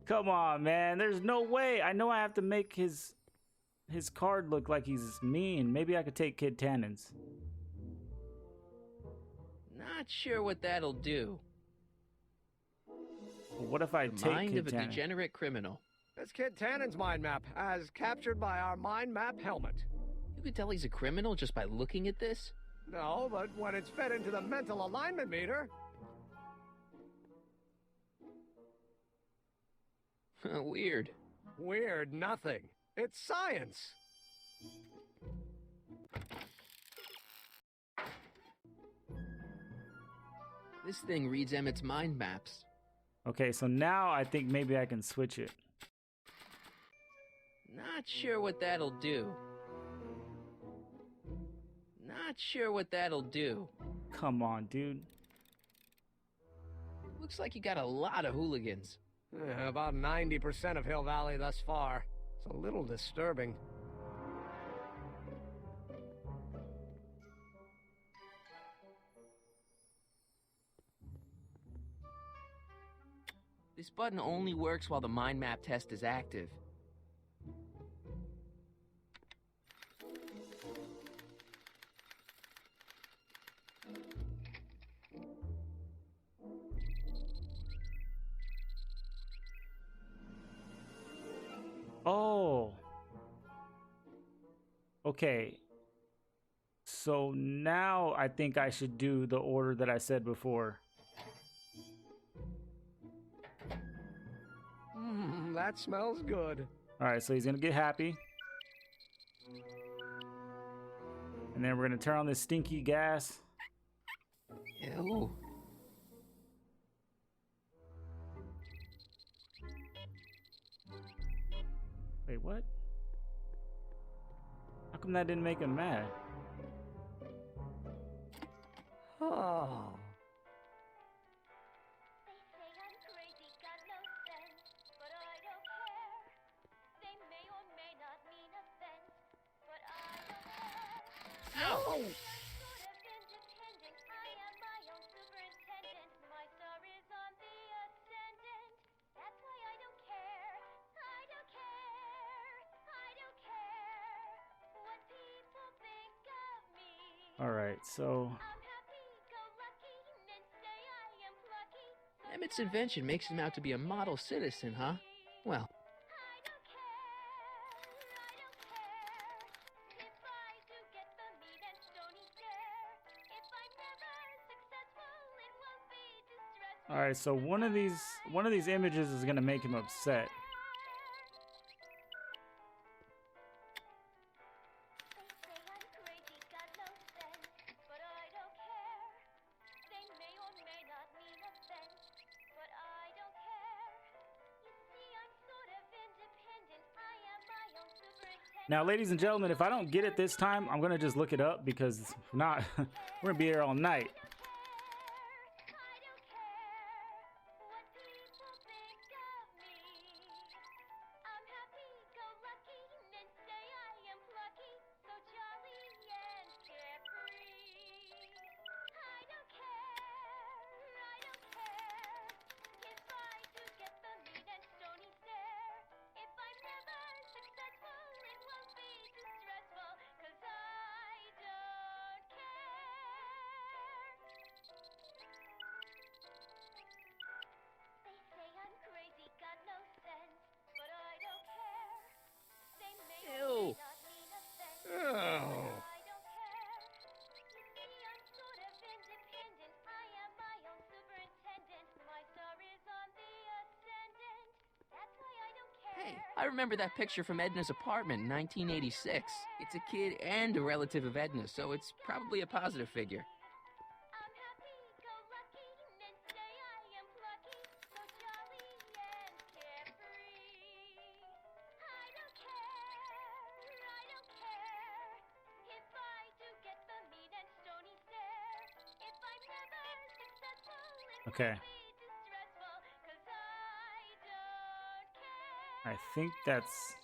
Come on, man. There's no way. I know I have to make his card look like he's mean. Maybe I could take Kid Tannen's. Not sure what that'll do. Well, what if I The take mind Kid of a Tannen? degenerate criminal. That's Kid Tannen's mind map, as captured by our mind map helmet. You could tell he's a criminal just by looking at this? No, but when it's fed into the mental alignment meter... Weird. Weird nothing. It's science. This thing reads Emmett's mind maps. Okay, so now I think maybe I can switch it. Not sure what that'll do. Not sure what that'll do. Come on, dude. Looks like you got a lot of hooligans. About 90% of Hill Valley thus far. It's a little disturbing. This button only works while the mind map test is active. Oh. Okay. So now I think I should do the order that I said before. That smells good. All right, so he's gonna get happy. And then we're gonna turn on this stinky gas. Ew. Wait, what? How come that didn't make him mad? Oh. Ow! All right, so Emmett's invention makes him out to be a model citizen, huh? Well, all right, so one of these images is gonna make him upset. Now, ladies and gentlemen, if I don't get it this time, I'm gonna just look it up because if not, we're gonna be here all night. Ew. Oh. Hey, I remember that picture from Edna's apartment in 1986. It's a kid and a relative of Edna, so it's probably a positive figure. Okay. I think that's...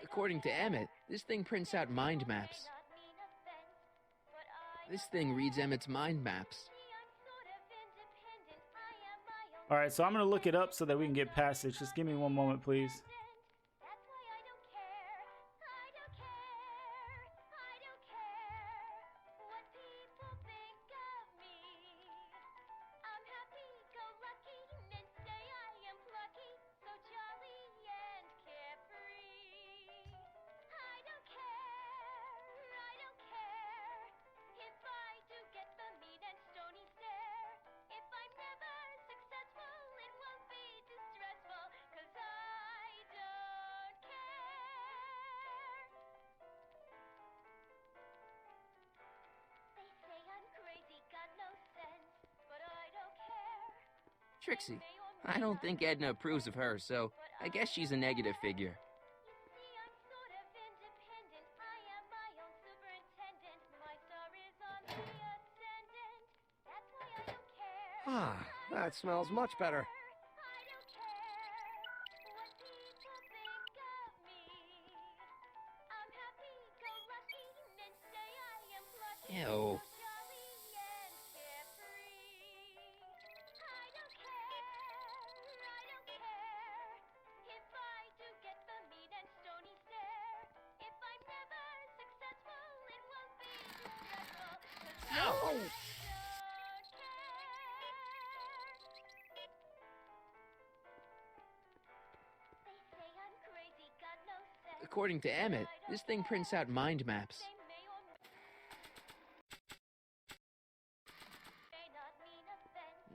According to Emmett, this thing prints out mind maps. This thing reads Emmett's mind maps. All right, so I'm gonna look it up so that we can get past this. Just give me one moment, please. Trixie, I don't think Edna approves of her, so I guess she's a negative figure. Ah, that smells much better. Ew. Oh. According to Emmett, this thing prints out mind maps.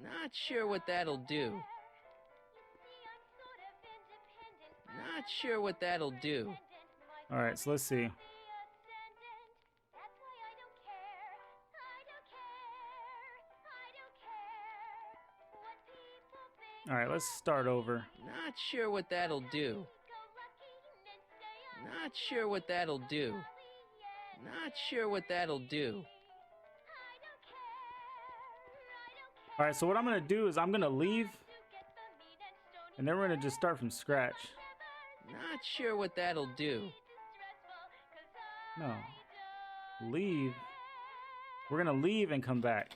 Not sure what that'll do. Not sure what that'll do. All right, so let's see. All right, let's start over. Not sure what that'll do. Not sure what that'll do. Not sure what that'll do. All right, so what I'm gonna do is I'm gonna leave, and then we're gonna just start from scratch. Not sure what that'll do. No, leave. We're gonna leave and come back,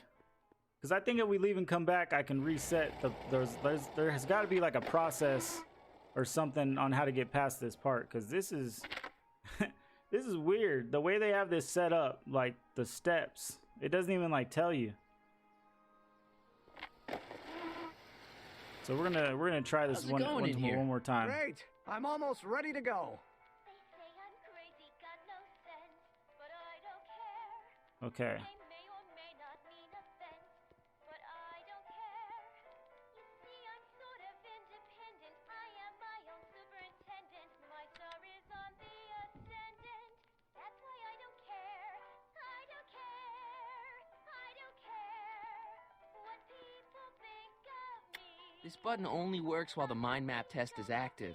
because I think if we leave and come back, I can reset the. There has got to be like a process or something on how to get past this part, because this is this is weird. The way they have this set up, like the steps, it doesn't even like tell you. So we're gonna try this How's it one going in here? more time. Great! I'm almost ready to go. Okay. This button only works while the mind map test is active.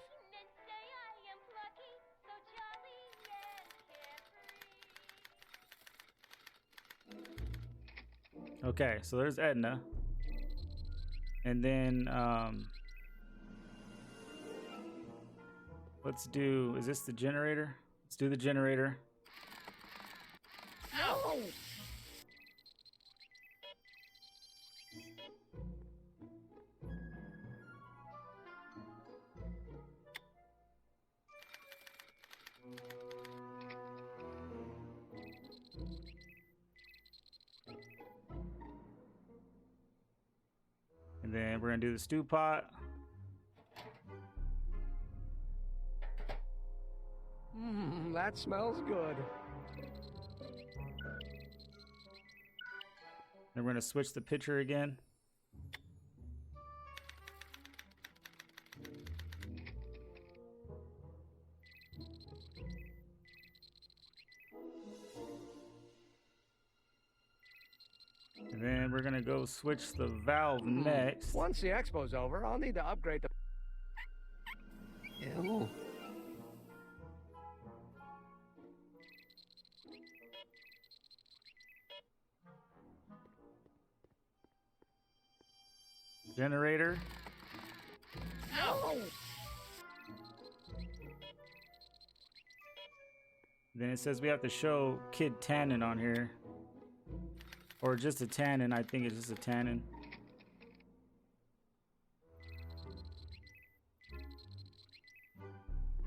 Okay, so there's Edna. And then let's do, is this the generator? Let's do the generator. No! And then we're gonna do the stew pot. That smells good. Then we're gonna switch the pitcher again. And then we're gonna go switch the valve next. Once the expo's over, I'll need to upgrade the... Ew. Generator. No! Then it says we have to show Kid Tannen on here. Or just a Tannen. I think it's just a Tannen.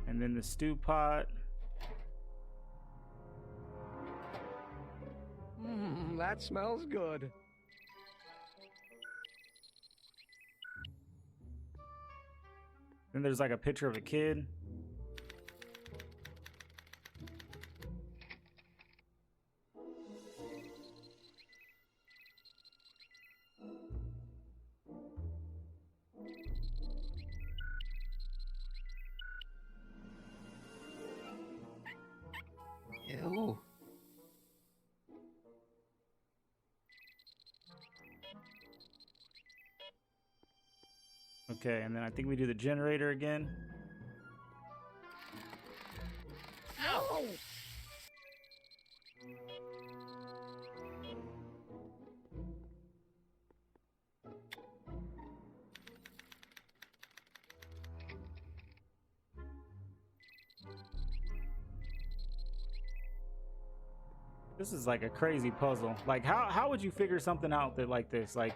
And then the stew pot. That smells good. Then there's like a picture of a kid. Ew. Okay, and then I think we do the generator again. No! This is like a crazy puzzle. Like how would you figure something out that like this? Like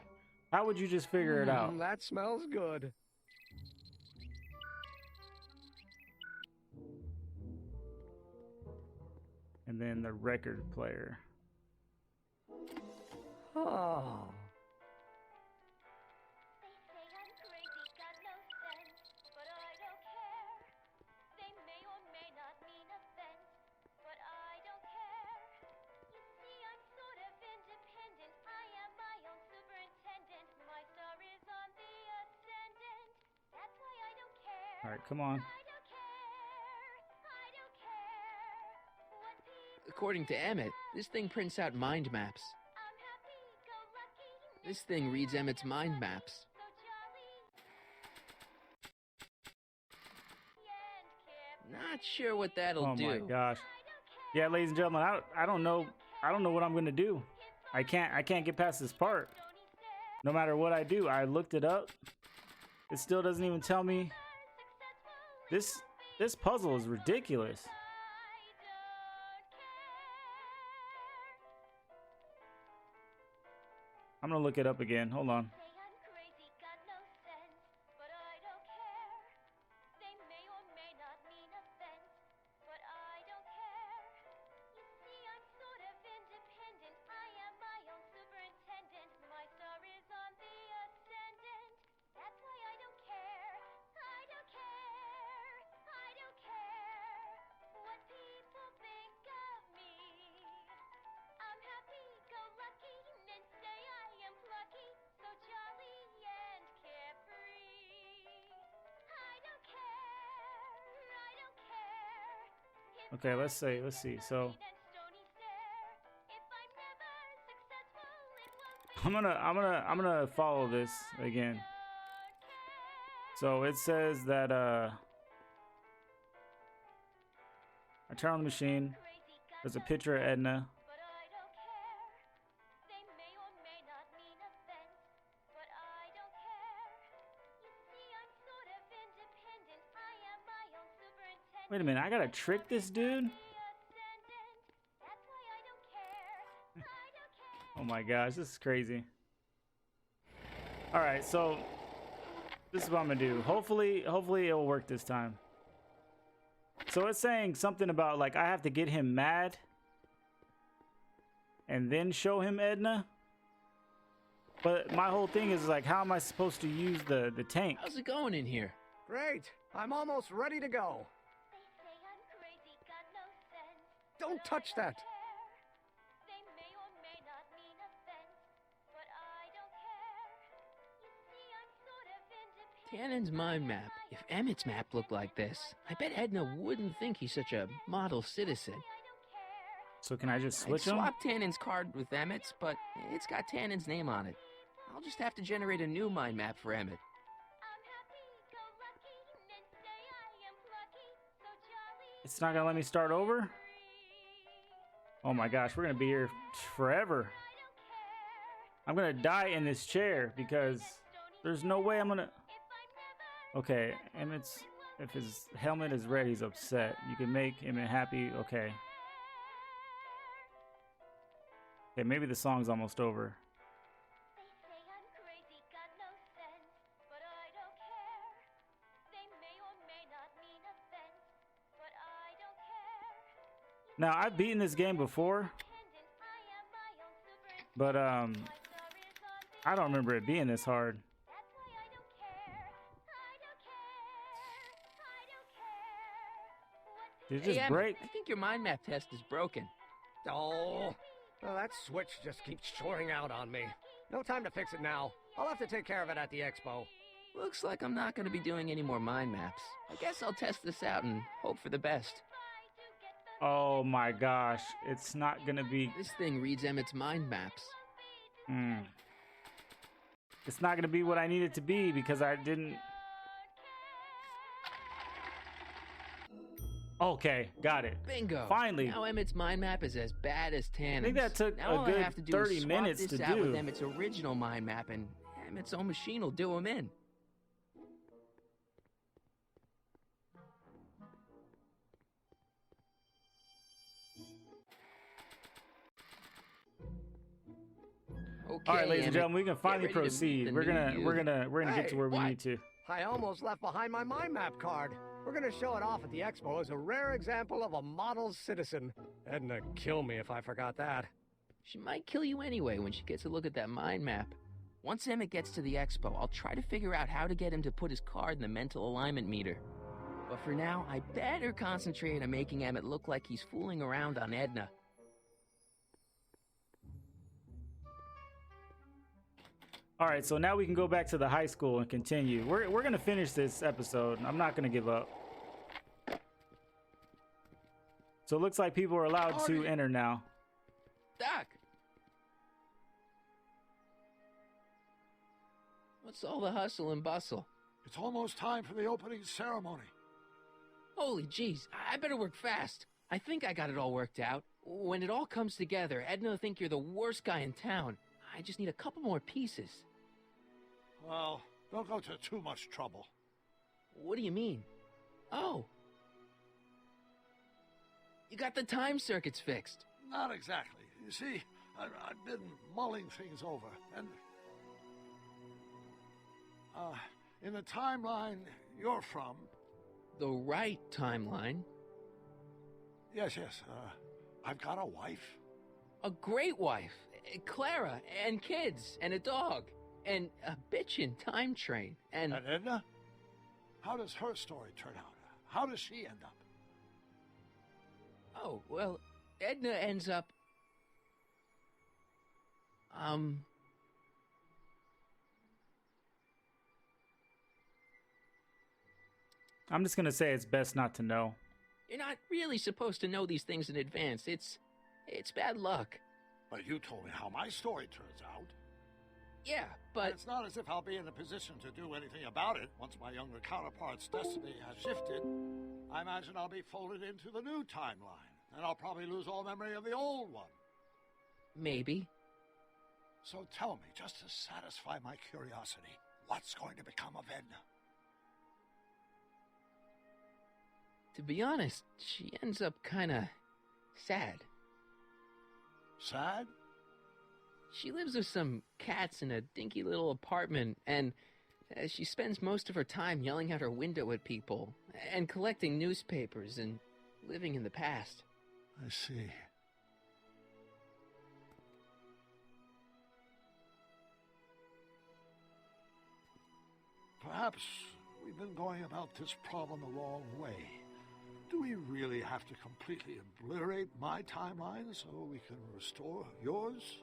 how would you just figure it out? That smells good. And then the record player. Oh. All right, come on. According to Emmett, this thing prints out mind maps. This thing reads Emmett's mind maps. Not sure what that'll do. Oh my gosh. Yeah, ladies and gentlemen, I don't know what I'm gonna do. I can't get past this part. No matter what I do, I looked it up. It still doesn't even tell me. This puzzle is ridiculous. I'm gonna look it up again. Hold on. Okay, let's see. So I'm gonna follow this again. So it says that I turn on the machine. There's a picture of Edna. Wait a minute, I gotta trick this dude? Oh my gosh, this is crazy. Alright, so this is what I'm gonna do. Hopefully it'll work this time. So it's saying something about like I have to get him mad and then show him Edna. But my whole thing is like, how am I supposed to use the tank? How's it going in here? Great. I'm almost ready to go. Don't touch that. Tannen's mind map. If Emmett's map looked like this, I bet Edna wouldn't think he's such a model citizen. So can I just I'd switch him? swap Tannen's card with Emmett's, but it's got Tannen's name on it. I'll just have to generate a new mind map for Emmett. It's not gonna let me start over? Oh my gosh, we're gonna be here forever. I'm gonna die in this chair because there's no way I'm gonna... Okay, Emmett's... If his helmet is red, he's upset. You can make Emmett happy. Okay. Okay, maybe the song's almost over. Now, I've beaten this game before, but I don't remember it being this hard. Did it just Emmett, break? I think your mind map test is broken. Oh, well, that switch just keeps shorting out on me. No time to fix it now. I'll have to take care of it at the expo. Looks like I'm not going to be doing any more mind maps. I guess I'll test this out and hope for the best. Oh my gosh, it's not gonna be... This thing reads Emmett's mind maps. It's not gonna be what I need it to be because I didn't... Okay, got it. Bingo. Finally. Now Emmett's mind map is as bad as Tannen's. I think that took now a all good I have to do 30 is swap minutes this to out with do. Emmett's original mind map, and Emmett's own machine will do him in. Okay, All right, ladies and Emmett, gentlemen, we can finally ready to meet proceed. the We're new gonna you. get to where we what? need to. I almost left behind my mind map card. We're gonna show it off at the expo as a rare example of a model citizen. Edna kill me if I forgot that. She might kill you anyway when she gets a look at that mind map. Once Emmett gets to the expo, I'll try to figure out how to get him to put his card in the mental alignment meter. But for now, I better concentrate on making Emmett look like he's fooling around on Edna. All right, so now we can go back to the high school and continue. We're gonna finish this episode. I'm not gonna give up. So it looks like people are allowed to enter now. Doc! What's all the hustle and bustle? It's almost time for the opening ceremony. Holy jeez, I better work fast. I think I got it all worked out. When it all comes together, Edna will think you're the worst guy in town. I just need a couple more pieces. Well, don't go to too much trouble. What do you mean? Oh. You got the time circuits fixed. Not exactly. You see, I've been mulling things over, and... in the timeline you're from... The right timeline? Yes, I've got a wife. A great wife. Clara, and kids, and a dog, and a bitchin' time train, and... And Edna? How does her story turn out? How does she end up? Oh, well, Edna ends up... I'm just gonna say it's best not to know. You're not really supposed to know these things in advance. It's bad luck. But you told me how my story turns out. Yeah, And but... it's not as if I'll be in a position to do anything about it once my younger counterpart's destiny has shifted. I imagine I'll be folded into the new timeline, and I'll probably lose all memory of the old one. Maybe. So tell me, just to satisfy my curiosity, what's going to become of Edna? To be honest, she ends up kinda sad. Sad? She lives with some cats in a dinky little apartment, and she spends most of her time yelling out her window at people, and collecting newspapers, and living in the past. I see. Perhaps we've been going about this problem the wrong way. Do we really have to completely obliterate my timeline so we can restore yours?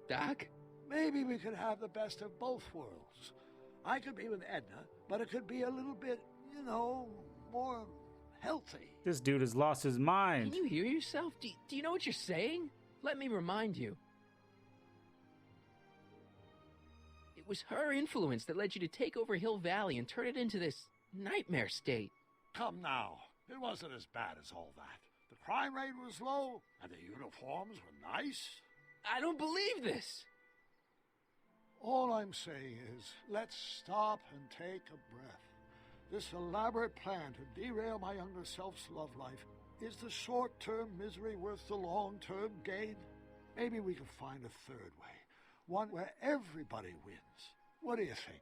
Doc? Maybe we could have the best of both worlds. I could be with Edna, but it could be a little bit, you know, more healthy. This dude has lost his mind. Can you hear yourself? Do you know what you're saying? Let me remind you. It was her influence that led you to take over Hill Valley and turn it into this nightmare state. Come now. It wasn't as bad as all that. The crime rate was low, and the uniforms were nice. I don't believe this. All I'm saying is, let's stop and take a breath. This elaborate plan to derail my younger self's love life, is the short-term misery worth the long-term gain? Maybe we can find a third way. One where everybody wins. What do you think?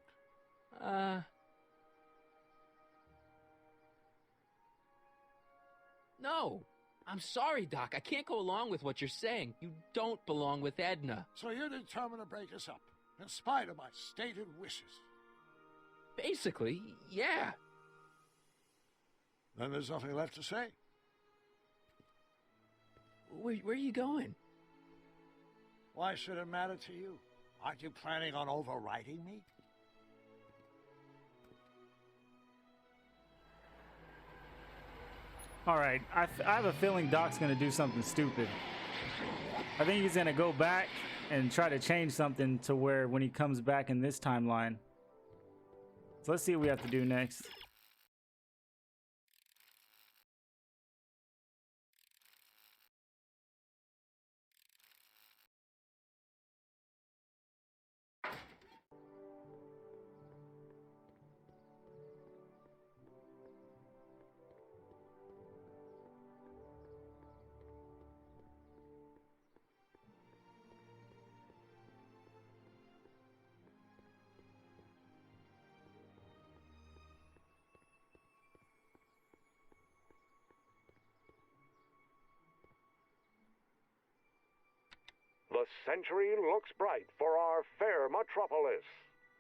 No. I'm sorry, Doc. I can't go along with what you're saying. You don't belong with Edna. So you're determined to break us up, in spite of my stated wishes? Basically, yeah. Then there's nothing left to say. Where are you going? Why should it matter to you? Aren't you planning on overriding me? All right, I have a feeling Doc's gonna do something stupid. I think he's gonna go back and try to change something to where when he comes back in this timeline. So let's see what we have to do next. The century looks bright for our fair metropolis.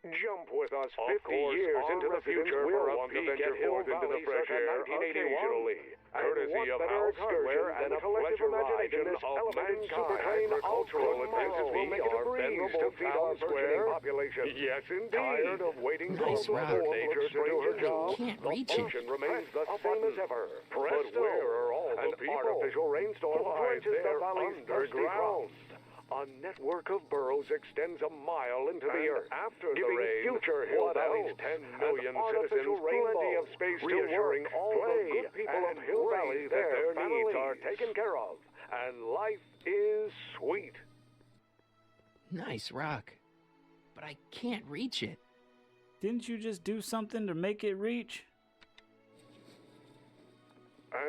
Jump with us 50 years into the future for a peek at Hill into the fresh air occasionally. Courtesy of house hardware and a pleasure ride in this elevated supertrain agricultural advances will make it a breeze to feed our burgeoning population. Yes, indeed. Tired of waiting Nice for route. nature to do her job? Can't The reach it. function remains the same as ever. But where are all the people? Artificial rainstorm drenches the valley's underground. A network of burrows extends a mile into the earth, after giving the rain, future Hill Valley's 10 million citizens plenty of space to work, all the good people of Hill Valley that their needs are taken care of, and life is sweet. Nice rock. But I can't reach it. Didn't you just do something to make it reach?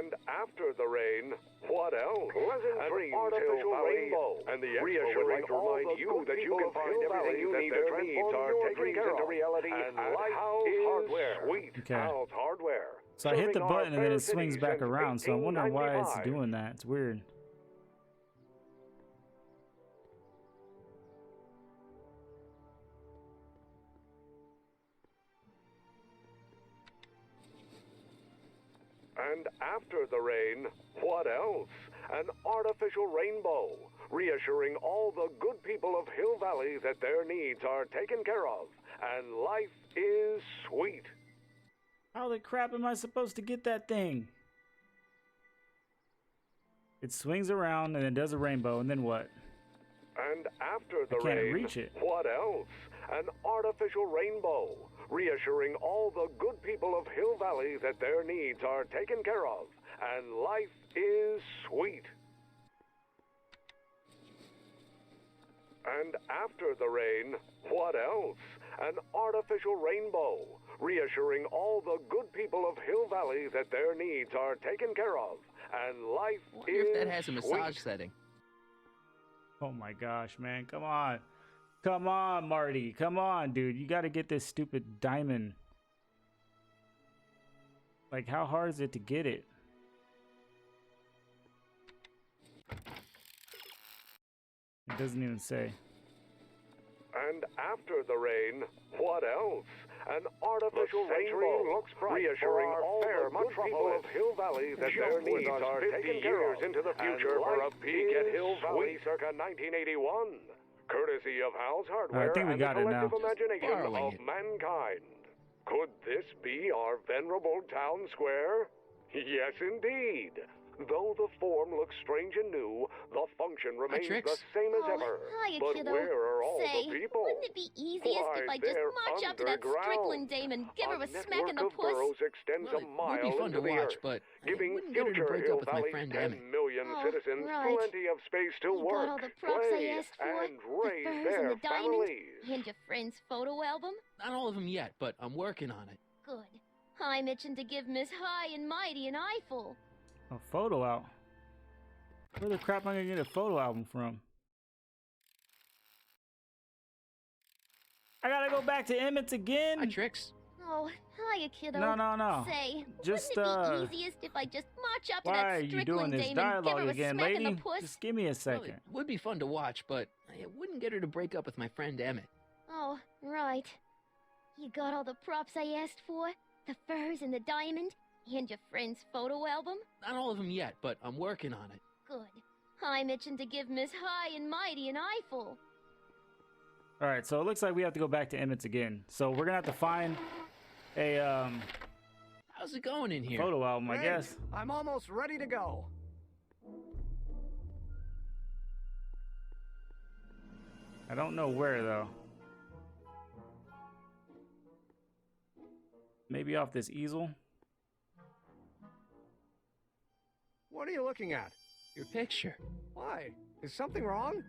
And after the rain, what else? An artificial rainbow. And the Expo would like to remind you that you can find everything you need that their needs are taken care of. Reality and House Hardware. Sweet Okay. House Hardware. So I hit the Serving our button and then fair it swings city back since around. So I'm wondering why it's 1895. doing that. It's weird. And after the rain, what else? An artificial rainbow, reassuring all the good people of Hill Valley that their needs are taken care of, and life is sweet. How the crap am I supposed to get that thing? It swings around and then does a rainbow, and then what? And after the I can't rain, reach it. what else? An artificial rainbow, reassuring all the good people of Hill Valley that their needs are taken care of, and life is sweet. And after the rain, what else? An artificial rainbow, reassuring all the good people of Hill Valley that their needs are taken care of, and life Wonder is if that has a massage sweet. setting. Oh my gosh, man. Come on. Come on, Marty. Come on, dude. You got to get this stupid diamond. Like, how hard is it to get it? It doesn't even say. And after the rain, what else? An artificial rainbow, looks reassuring all the good people of Hill Valley that their needs are taken care of. Into the future for a peek at Hill Valley circa 1981. Courtesy of Hal's Hardware think we and got the it now. collective imagination Borrowing of it. mankind. Could this be our venerable town square? Yes, indeed. Though the form looks strange and new, the function remains Trix. the same as ever. Hiya, But kiddo. where are all Say, the people? wouldn't it be easiest Why, if I just they're march up to that underground. Strickland dame and give her a smack in the network of puss? burrows extends Well, a it mile would be fun into to the watch, earth, but I giving wouldn't get her to future break Hill up with my Valley's friend 10 Emmett. million Oh, citizens right. plenty of space to You got work, all the props I play, asked for? and The raise furs their and the diamond? families. And your friend's photo album? Not all of them yet, but I'm working on it. Good. I'm itching to give Miss High and Mighty an eyeful. A photo out. Where the crap am I gonna get a photo album from? I gotta go back to Emmett's again. Hi, Trix. Oh, hiya, kiddo. No. Say, Just, wouldn't it be easiest if I just march up to Why that are you doing Strickland this dame and give dialogue her a again, smack in lady? the puss? Just give me a Well, second. it would be fun to watch, but it wouldn't get her to break up with my friend Emmett. Oh, right. You got all the props I asked for? The furs and the diamond? And your friend's photo album? Not all of them yet, but I'm working on it. Good. I'm itching to give Miss High and Mighty an eyeful. All right, so it looks like we have to go back to Emmett's again. So we're gonna have to find a How's it going in here? photo album, I Great. guess. I'm almost ready to go. I don't know where though. Maybe off this easel. What are you looking at? Your picture. Why? Is something wrong?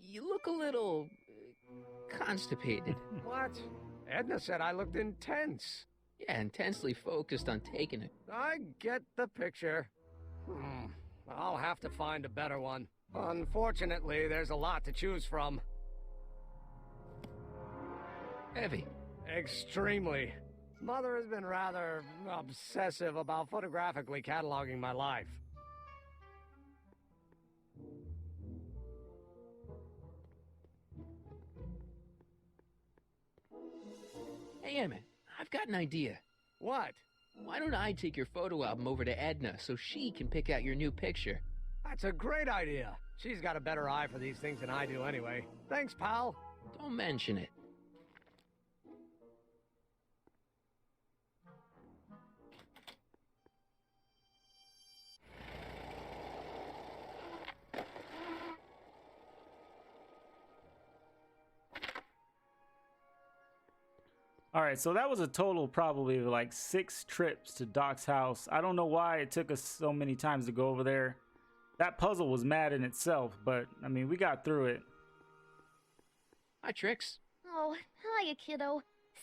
You look a little constipated. What? Edna said I looked intense. Yeah, intensely focused on taking it. I get the picture. I'll have to find a better one. Unfortunately, there's a lot to choose from. Heavy. Extremely. Mother has been rather obsessive about photographically cataloging my life. Hey, Emmett, I've got an idea. What? Why don't I take your photo album over to Edna so she can pick out your new picture? That's a great idea. She's got a better eye for these things than I do anyway. Thanks, pal. Don't mention it. All right, so that was a total probably of like 6 trips to Doc's house. I don't know why it took us so many times to go over there. That puzzle was mad in itself, but I mean, we got through it. Hi, Trix. Oh, hiya, kiddo.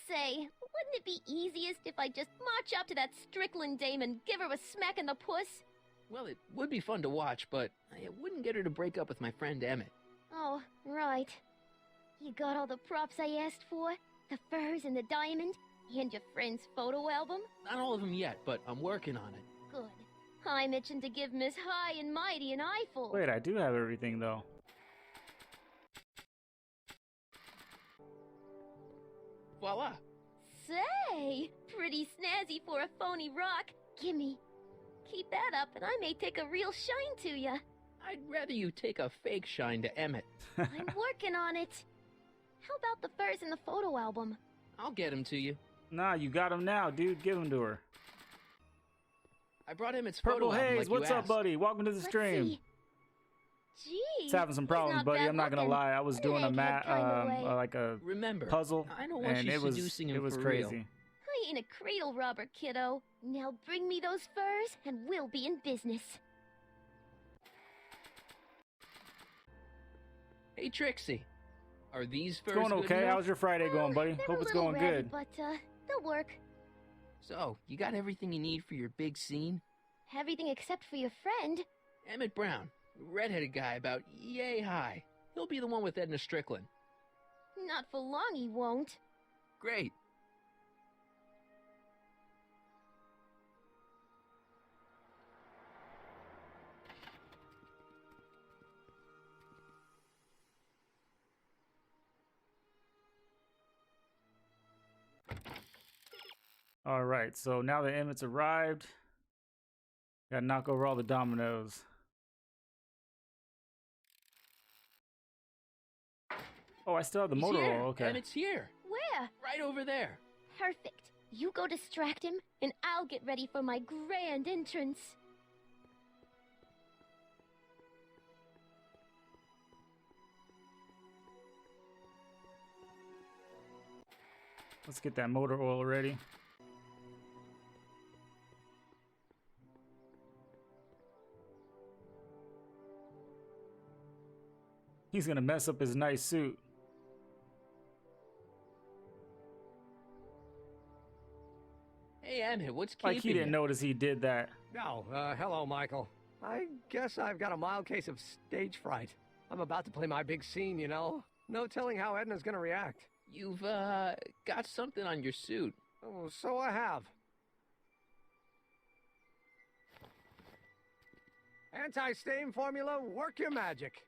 Say, wouldn't it be easiest if I just march up to that Strickland dame and give her a smack in the puss? Well, it would be fun to watch, but it wouldn't get her to break up with my friend Emmett. Oh, right. You got all the props I asked for? The furs and the diamond? And your friend's photo album? Not all of them yet, but I'm working on it. Good. I'm itching to give Miss High and Mighty an eyeful. Wait, I do have everything though. Voila! Say, pretty snazzy for a phony rock. Gimme. Keep that up and I may take a real shine to ya. I'd rather you take a fake shine to Emmett. I'm working on it. How about the furs in the photo album? I'll get him to you. Nah, you got him now, dude. Give him to her. I brought Emmett's Purple photo album Haze, like you what's up, asked. buddy? Welcome to the Let's stream. see. Gee, It's having some he's problems, not buddy. bad I'm not gonna looking. lie. I was The doing a egghead kinda way. like a Remember, puzzle, I don't want and you it was seducing him for crazy. real. I ain't a cradle robber, kiddo. Now bring me those furs, and we'll be in business. Hey, Trixie. Are these It's furs going good okay. enough? How's your Friday going, buddy? They're Hope a it's little going ratty, good. but, they'll work. So, you got everything you need for your big scene? Everything except for your friend. Emmett Brown, redheaded guy about yay high. He'll be the one with Edna Strickland. Not for long, he won't. Great. All right, so now that Emmett's arrived, gotta knock over all the dominoes. Oh, I still have the He's motor here. roll. Okay. Emmett's here. Where? Right over there. Perfect. You go distract him, and I'll get ready for my grand entrance. Let's get that motor oil ready. He's gonna mess up his nice suit. Hey, Emmett, what's keeping Like he didn't you? notice he did that. Oh, hello, Michael. I guess I've got a mild case of stage fright. I'm about to play my big scene, you know? No telling how Edna's gonna react. You've, got something on your suit. Oh, so I have. Anti-stain formula, work your magic.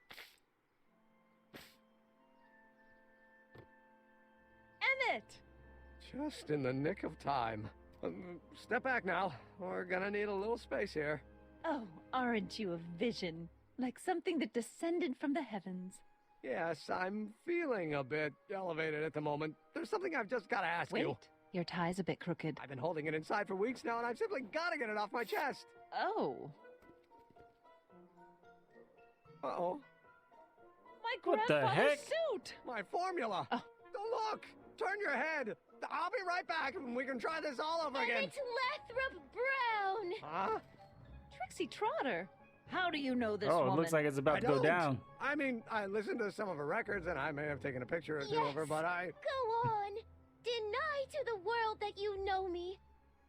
Emmett! Just in the nick of time. Step back now. We're gonna need a little space here. Oh, aren't you a vision? Like something that descended from the heavens. Yes, I'm feeling a bit elevated at the moment. There's something I've just gotta ask Wait, you. your tie's a bit crooked. I've been holding it inside for weeks now, and I've simply gotta get it off my chest. Oh. Uh-oh. My What the grandfather's heck? suit! My formula! Oh. Look! Turn your head! I'll be right back, and we can try this all over And again. it's Lathrop Brown! Huh? Trixie Trotter! How do you know this Oh, woman? it looks like it's about I to go don't. down. I mean, I listened to some of her records, and I may have taken a picture or two of her, Yes. but I... Go on. Deny to the world that you know me.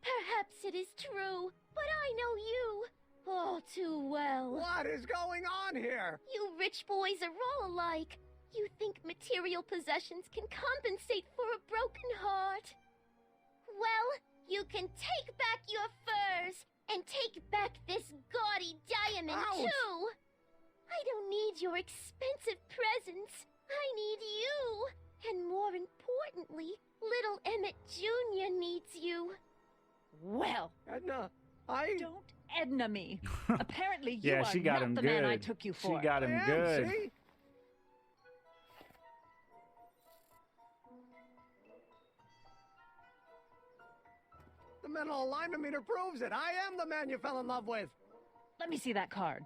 Perhaps it is true, but I know you all too well. What is going on here? You rich boys are all alike. You think material possessions can compensate for a broken heart. Well, you can take back your furs and take back this gaudy diamond, Ouch. too. I don't need your expensive presents. I need you. And more importantly, little Emmett Jr. needs you. Well, Edna, I... don't Edna me. Apparently you Yeah, are she got not him the good. man I took you for. She got him I am, good. see? The mental alignment meter proves it. I am the man you fell in love with. Let me see that card.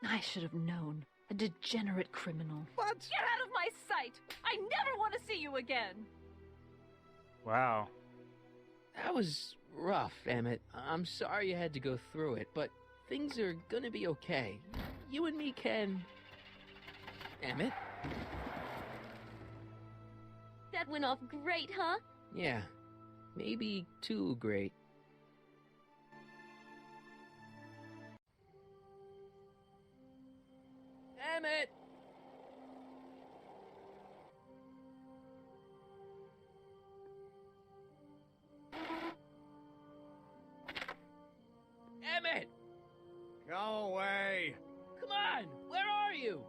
I should have known. A degenerate criminal. What? Get out of my sight! I never want to see you again! Wow. That was rough, Emmett. I'm sorry you had to go through it, but things are gonna be okay. You and me can... Emmett? That went off great, huh? Yeah. Maybe too great. Emmett! Emmett! Go away. Come on! Where are you?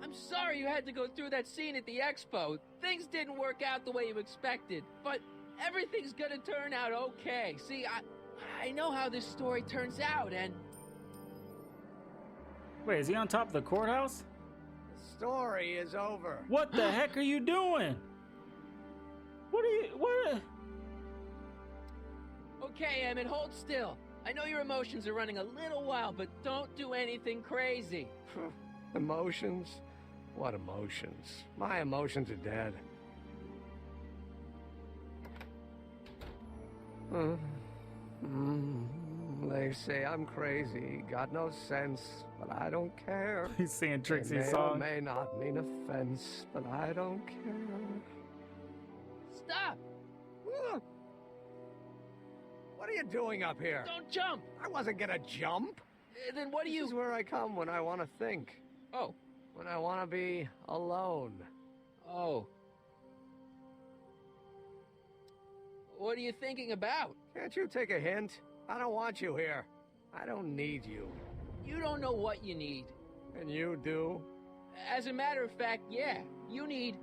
I'm sorry you had to go through that scene at the expo. Things didn't work out the way you expected, but everything's gonna turn out okay. See, I know how this story turns out, and... Wait, is he on top of the courthouse? The story is over. What the heck are you doing? What? Okay, Emmett, hold still. I know your emotions are running a little wild, but don't do anything crazy. Emotions? What emotions? My emotions are dead. They say I'm crazy, got no sense, but I don't care. He's singing Trixie's It song. may not mean offense, but I don't care. Stop! What are you doing up here? Don't jump! I wasn't gonna jump. Then what do you... This is where I come when I want to think. Oh. When I want to be alone. Oh. What are you thinking about? Can't you take a hint? I don't want you here. I don't need you. You don't know what you need. And you do? As a matter of fact, yeah. You need...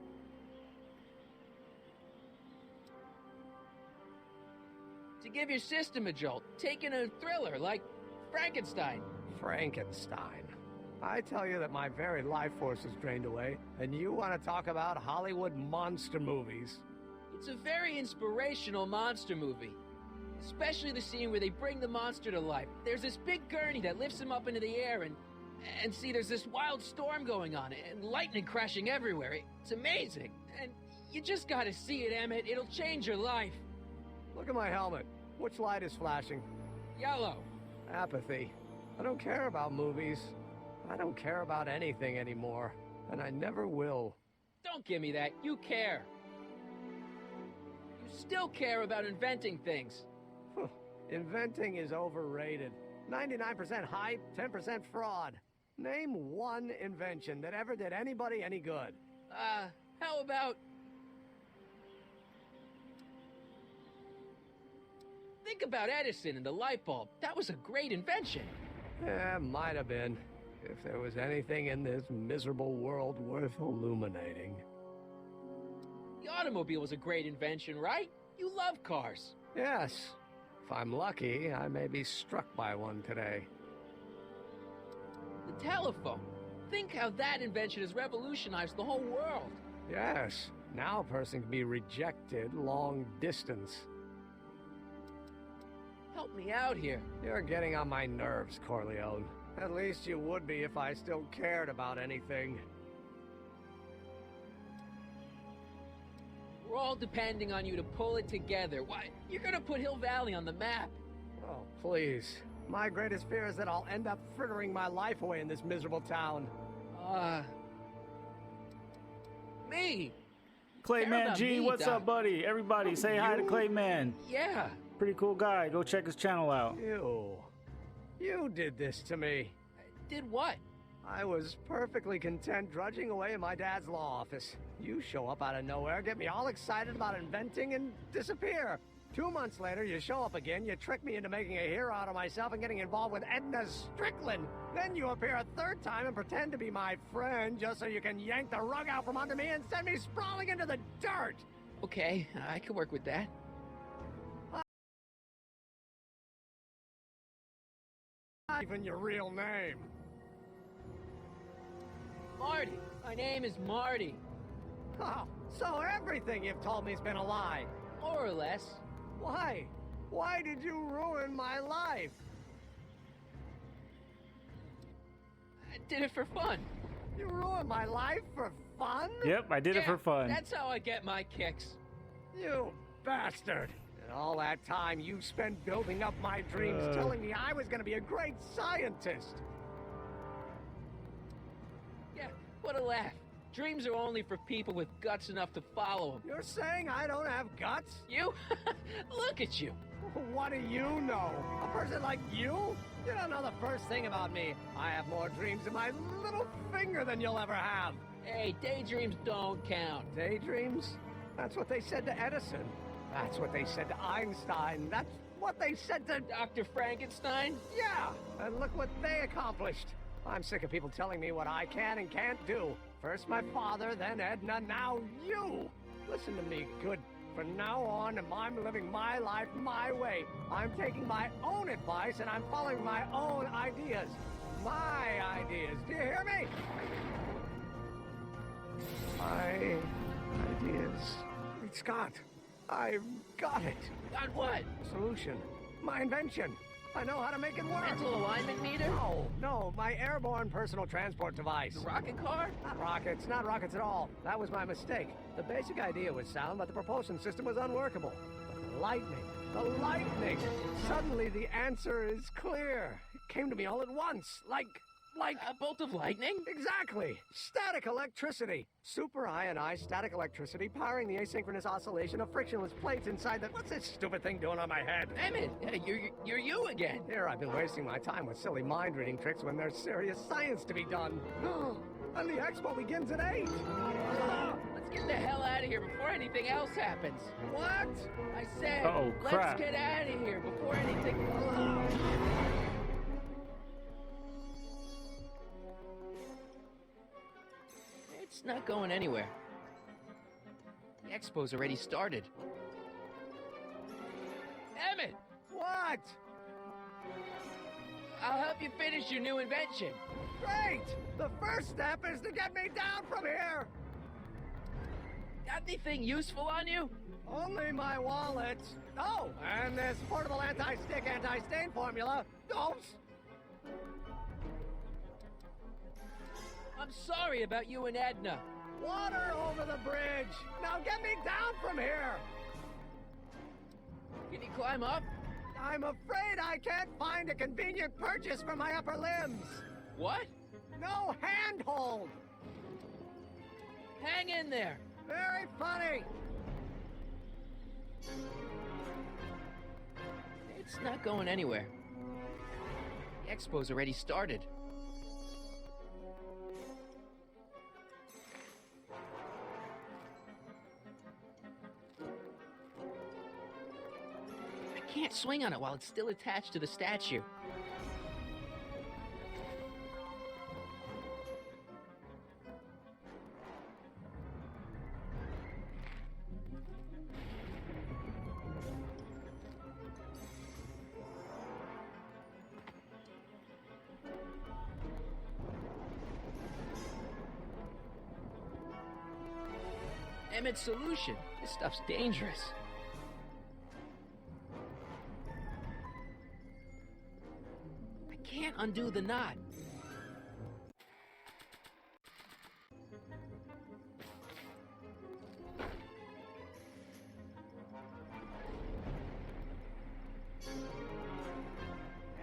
to give your system a jolt. Take in a thriller like Frankenstein. Frankenstein. I tell you that my very life force is drained away, and you want to talk about Hollywood monster movies. It's a very inspirational monster movie. Especially the scene where they bring the monster to life. There's this big gurney that lifts him up into the air, and see, there's this wild storm going on, and lightning crashing everywhere. It's amazing. And you just gotta see it, Emmett. It'll change your life. Look at my helmet. Which light is flashing? Yellow. Apathy. I don't care about movies. I don't care about anything anymore. And I never will. Don't give me that. You care. You still care about inventing things. Inventing is overrated. 99% hype, 10% fraud. Name one invention that ever did anybody any good. How about... think about Edison and the light bulb. That was a great invention. Yeah, might have been. If there was anything in this miserable world worth illuminating. The automobile was a great invention, right? You love cars. Yes. If I'm lucky, I may be struck by one today. The telephone. Think how that invention has revolutionized the whole world. Yes. Now a person can be rejected long distance. Help me out here. You're getting on my nerves, Corleone. At least you would be if I still cared about anything. We're all depending on you to pull it together. Why, you're gonna put Hill Valley on the map. Oh, please. My greatest fear is that I'll end up frittering my life away in this miserable town. Me? Clayman G, me, what's Doc. up, buddy? Everybody, say hi to Clayman. Yeah. Pretty cool guy. Go check his channel out. You did this to me. Did what? I was perfectly content drudging away in my dad's law office. You show up out of nowhere, get me all excited about inventing, and disappear. 2 months later, you show up again, you trick me into making a hero out of myself and getting involved with Edna Strickland. Then you appear a third time and pretend to be my friend just so you can yank the rug out from under me and send me sprawling into the dirt. Okay, I could work with that. Not even your real name. Marty. My name is Marty. Oh, so everything you've told me's been a lie. More or less. Why? Why did you ruin my life? I did it for fun. You ruined my life for fun? Yep, I did it for fun. That's how I get my kicks. You bastard. And all that time you spent building up my dreams, telling me I was going to be a great scientist. Yeah, what a laugh. Dreams are only for people with guts enough to follow them. You're saying I don't have guts? You? Look at you. What do you know? A person like you? You don't know the first thing about me. I have more dreams in my little finger than you'll ever have. Hey, daydreams don't count. Daydreams? That's what they said to Edison. That's what they said to Einstein. That's what they said to... Dr. Frankenstein? Yeah, and look what they accomplished. I'm sick of people telling me what I can and can't do. First my father, then Edna, now you. Listen to me, good. From now on, I'm living my life my way. I'm taking my own advice and I'm following my own ideas. My ideas. Do you hear me? My ideas. Wait, Scott, I've got it. Got what? Solution. My invention. I know how to make it work. Mental alignment meter? No, my airborne personal transport device. The rocket car? Not rockets at all. That was my mistake. The basic idea was sound, but the propulsion system was unworkable. But the lightning! Suddenly the answer is clear. It came to me all at once, like... A bolt of lightning? Exactly! Static electricity! Super ionized static electricity powering the asynchronous oscillation of frictionless plates inside the... What's this stupid thing doing on my head? Emmett, you're you again. Here I've been wasting my time with silly mind-reading tricks when there's serious science to be done. And the expo begins at 8! Let's get the hell out of here before anything else happens. What? I said, Uh-oh, crap. let's get out of here before anything... It's not going anywhere. The expo's already started. Emmett! What? I'll help you finish your new invention. Great! The first step is to get me down from here! Got anything useful on you? Only my wallet. Oh, and this portable anti-stick, anti-stain formula. Oops! I'm sorry about you and Edna. Water over the bridge! Now get me down from here! Can you climb up? I'm afraid I can't find a convenient purchase for my upper limbs. What? No handhold! Hang in there. Very funny! It's not going anywhere. The expo's already started. I can't swing on it while it's still attached to the statue. Emmett's solution. This stuff's dangerous. I can't undo the knot.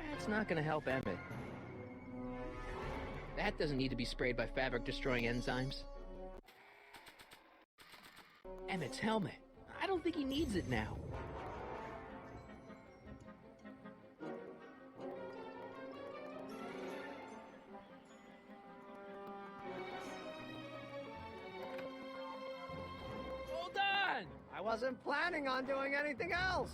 That's not gonna help Emmett. That doesn't need to be sprayed by fabric-destroying enzymes. Emmett's helmet. I don't think he needs it now. Hold on! I wasn't planning on doing anything else.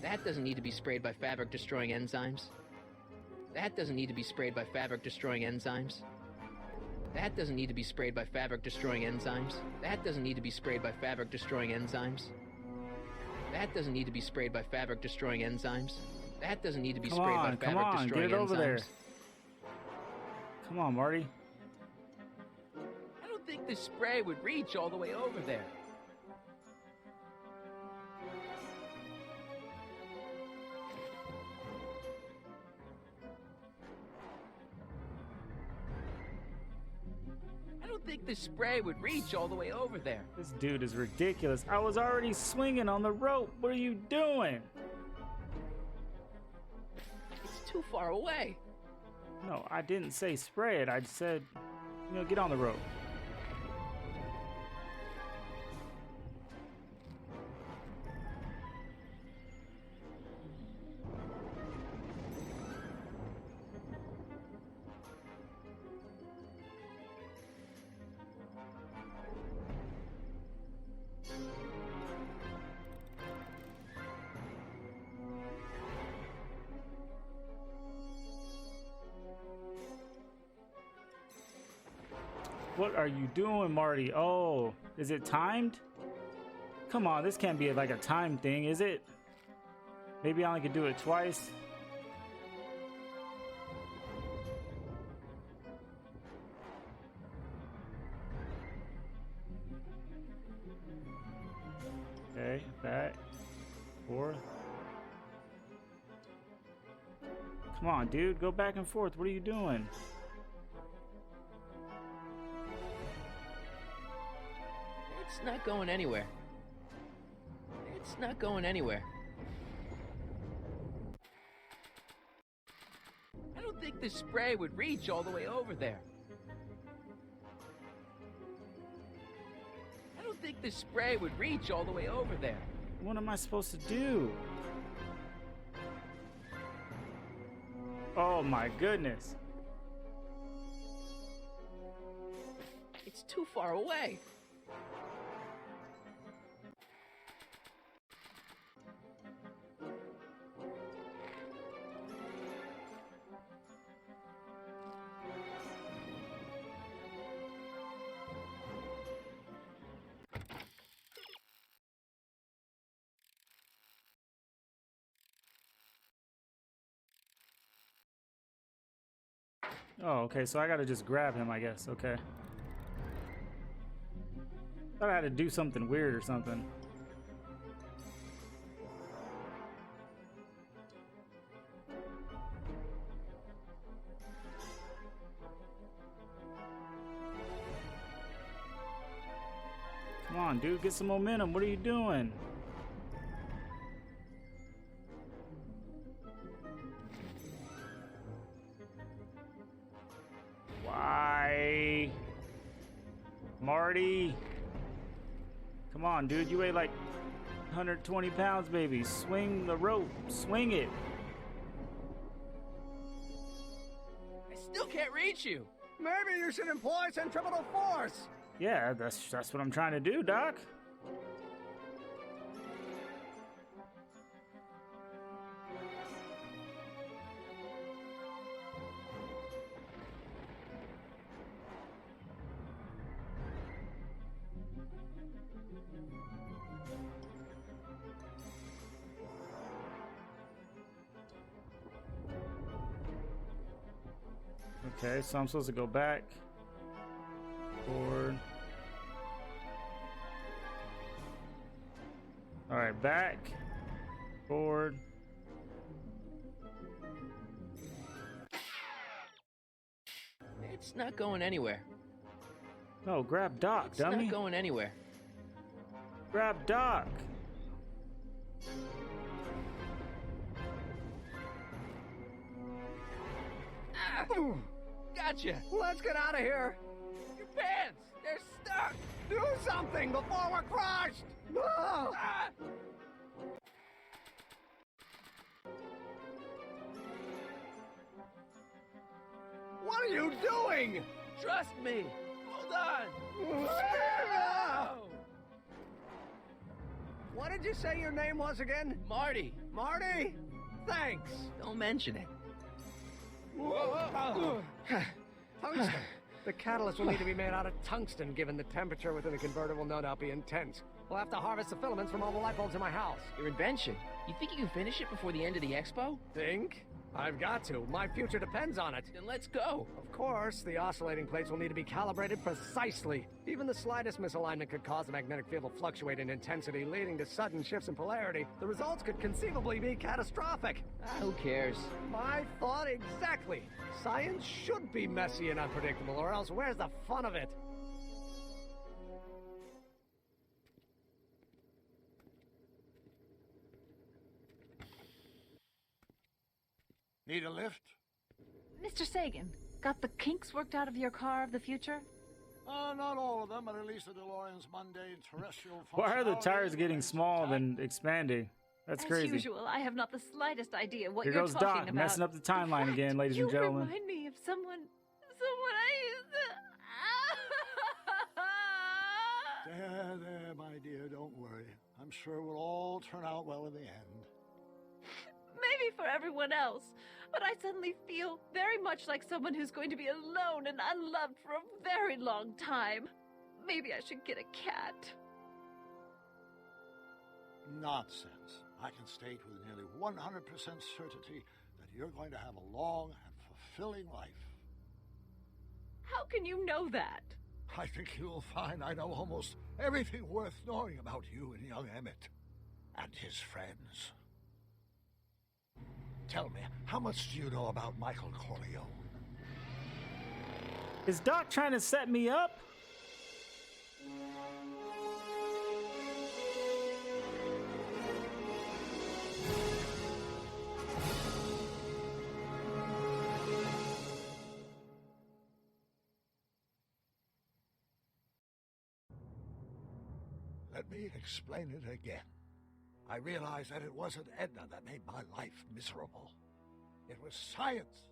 That doesn't need to be sprayed by fabric-destroying enzymes. That doesn't need to be sprayed by fabric-destroying enzymes. That doesn't need to be sprayed by fabric-destroying enzymes. That doesn't need to be sprayed by fabric-destroying enzymes. That doesn't need to be sprayed by fabric-destroying enzymes. That doesn't need to be sprayed by fabric-destroying enzymes. Get it over there. Come on, Marty. I don't think this spray would reach all the way over there. I don't think this spray would reach all the way over there. This dude is ridiculous. I was already swinging on the rope. What are you doing? It's too far away. No, I didn't say spray it. I said, get on the rope. What are you doing, Marty? Oh, is it timed? Come on, this can't be like a time thing, is it? Maybe I only could do it twice. Okay, back, forth. Come on, dude, go back and forth. What are you doing? It's not going anywhere. It's not going anywhere. I don't think the spray would reach all the way over there. I don't think the spray would reach all the way over there. What am I supposed to do? Oh my goodness. It's too far away. Oh, okay, so I gotta just grab him, I guess. Okay. Thought I had to do something weird or something. Come on, dude, get some momentum. What are you doing? Why? Marty? Come on, dude. You weigh like 120 pounds, baby. Swing the rope. Swing it. I still can't reach you. Maybe you should employ centripetal force. Yeah, that's what I'm trying to do, Doc. Okay, so I'm supposed to go back, forward. All right, back, forward. It's not going anywhere. No, grab Doc, It's dummy. not going anywhere. Grab Doc. Ah, gotcha. Let's get out of here. Your pants, they're stuck. Do something before we're crushed. Ah! Ah! What are you doing? Trust me. Hold on. Ah! Oh, What did you say your name was again? Marty, Marty? Thanks. don't mention it. Tungsten. The catalyst will need to be made out of tungsten, given the temperature within the converter will no doubt be intense. We'll have to harvest the filaments from all the light bulbs in my house. Your invention. You think you can finish it before the end of the expo? Think? I've got to. My future depends on it. Then let's go. Of course, the oscillating plates will need to be calibrated precisely. Even the slightest misalignment could cause the magnetic field to fluctuate in intensity, leading to sudden shifts in polarity. The results could conceivably be catastrophic. Who cares? My thought exactly. Science should be messy and unpredictable, or else where's the fun of it? Need a lift? Mr. Sagan, got the kinks worked out of your car of the future? Not all of them, but at least the DeLorean's mundane terrestrial Why are the functionality tires getting remains small intact. then expanding? That's As crazy. usual, I have not the slightest idea what Here you're goes talking Doc, about. messing up the timeline In again, fact, ladies and you gentlemen. remind me of someone I used to... There, my dear, don't worry. I'm sure we'll all turn out well in the end. maybe for everyone else, but I suddenly feel very much like someone who's going to be alone and unloved for a very long time. Maybe I should get a cat. Nonsense. I can state with nearly 100% certainty that you're going to have a long and fulfilling life. How can you know that? I think you'll find I know almost everything worth knowing about you and young Emmett and his friends. Tell me, how much do you know about Michael Corleone? Is Doc trying to set me up? Let me explain it again. I realized that it wasn't Edna that made my life miserable. It was science.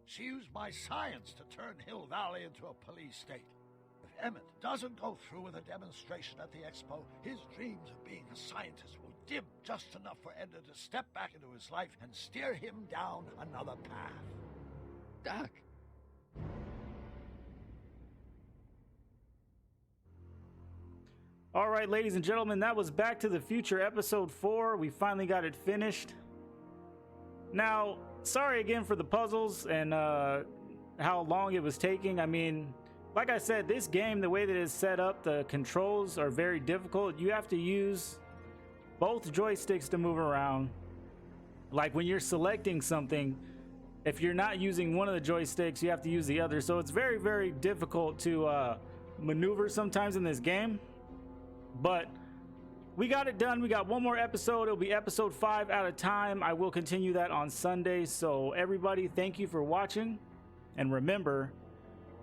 She used my science to turn Hill Valley into a police state. If Emmett doesn't go through with a demonstration at the expo, his dreams of being a scientist will dim just enough for Edna to step back into his life and steer him down another path. Doc. All right, ladies and gentlemen, that was Back to the Future Episode 4. We finally got it finished. Now, sorry again for the puzzles and how long it was taking. I mean, like I said, this game, the way that it's set up, the controls are very difficult. You have to use both joysticks to move around. Like when you're selecting something, if you're not using one of the joysticks, you have to use the other. So it's very, very difficult to maneuver sometimes in this game. But we got it done. We got one more episode. It'll be episode 5 at a time. I will continue that on Sunday. So everybody, thank you for watching. And remember,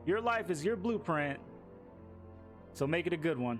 your life is your blueprint. So make it a good one.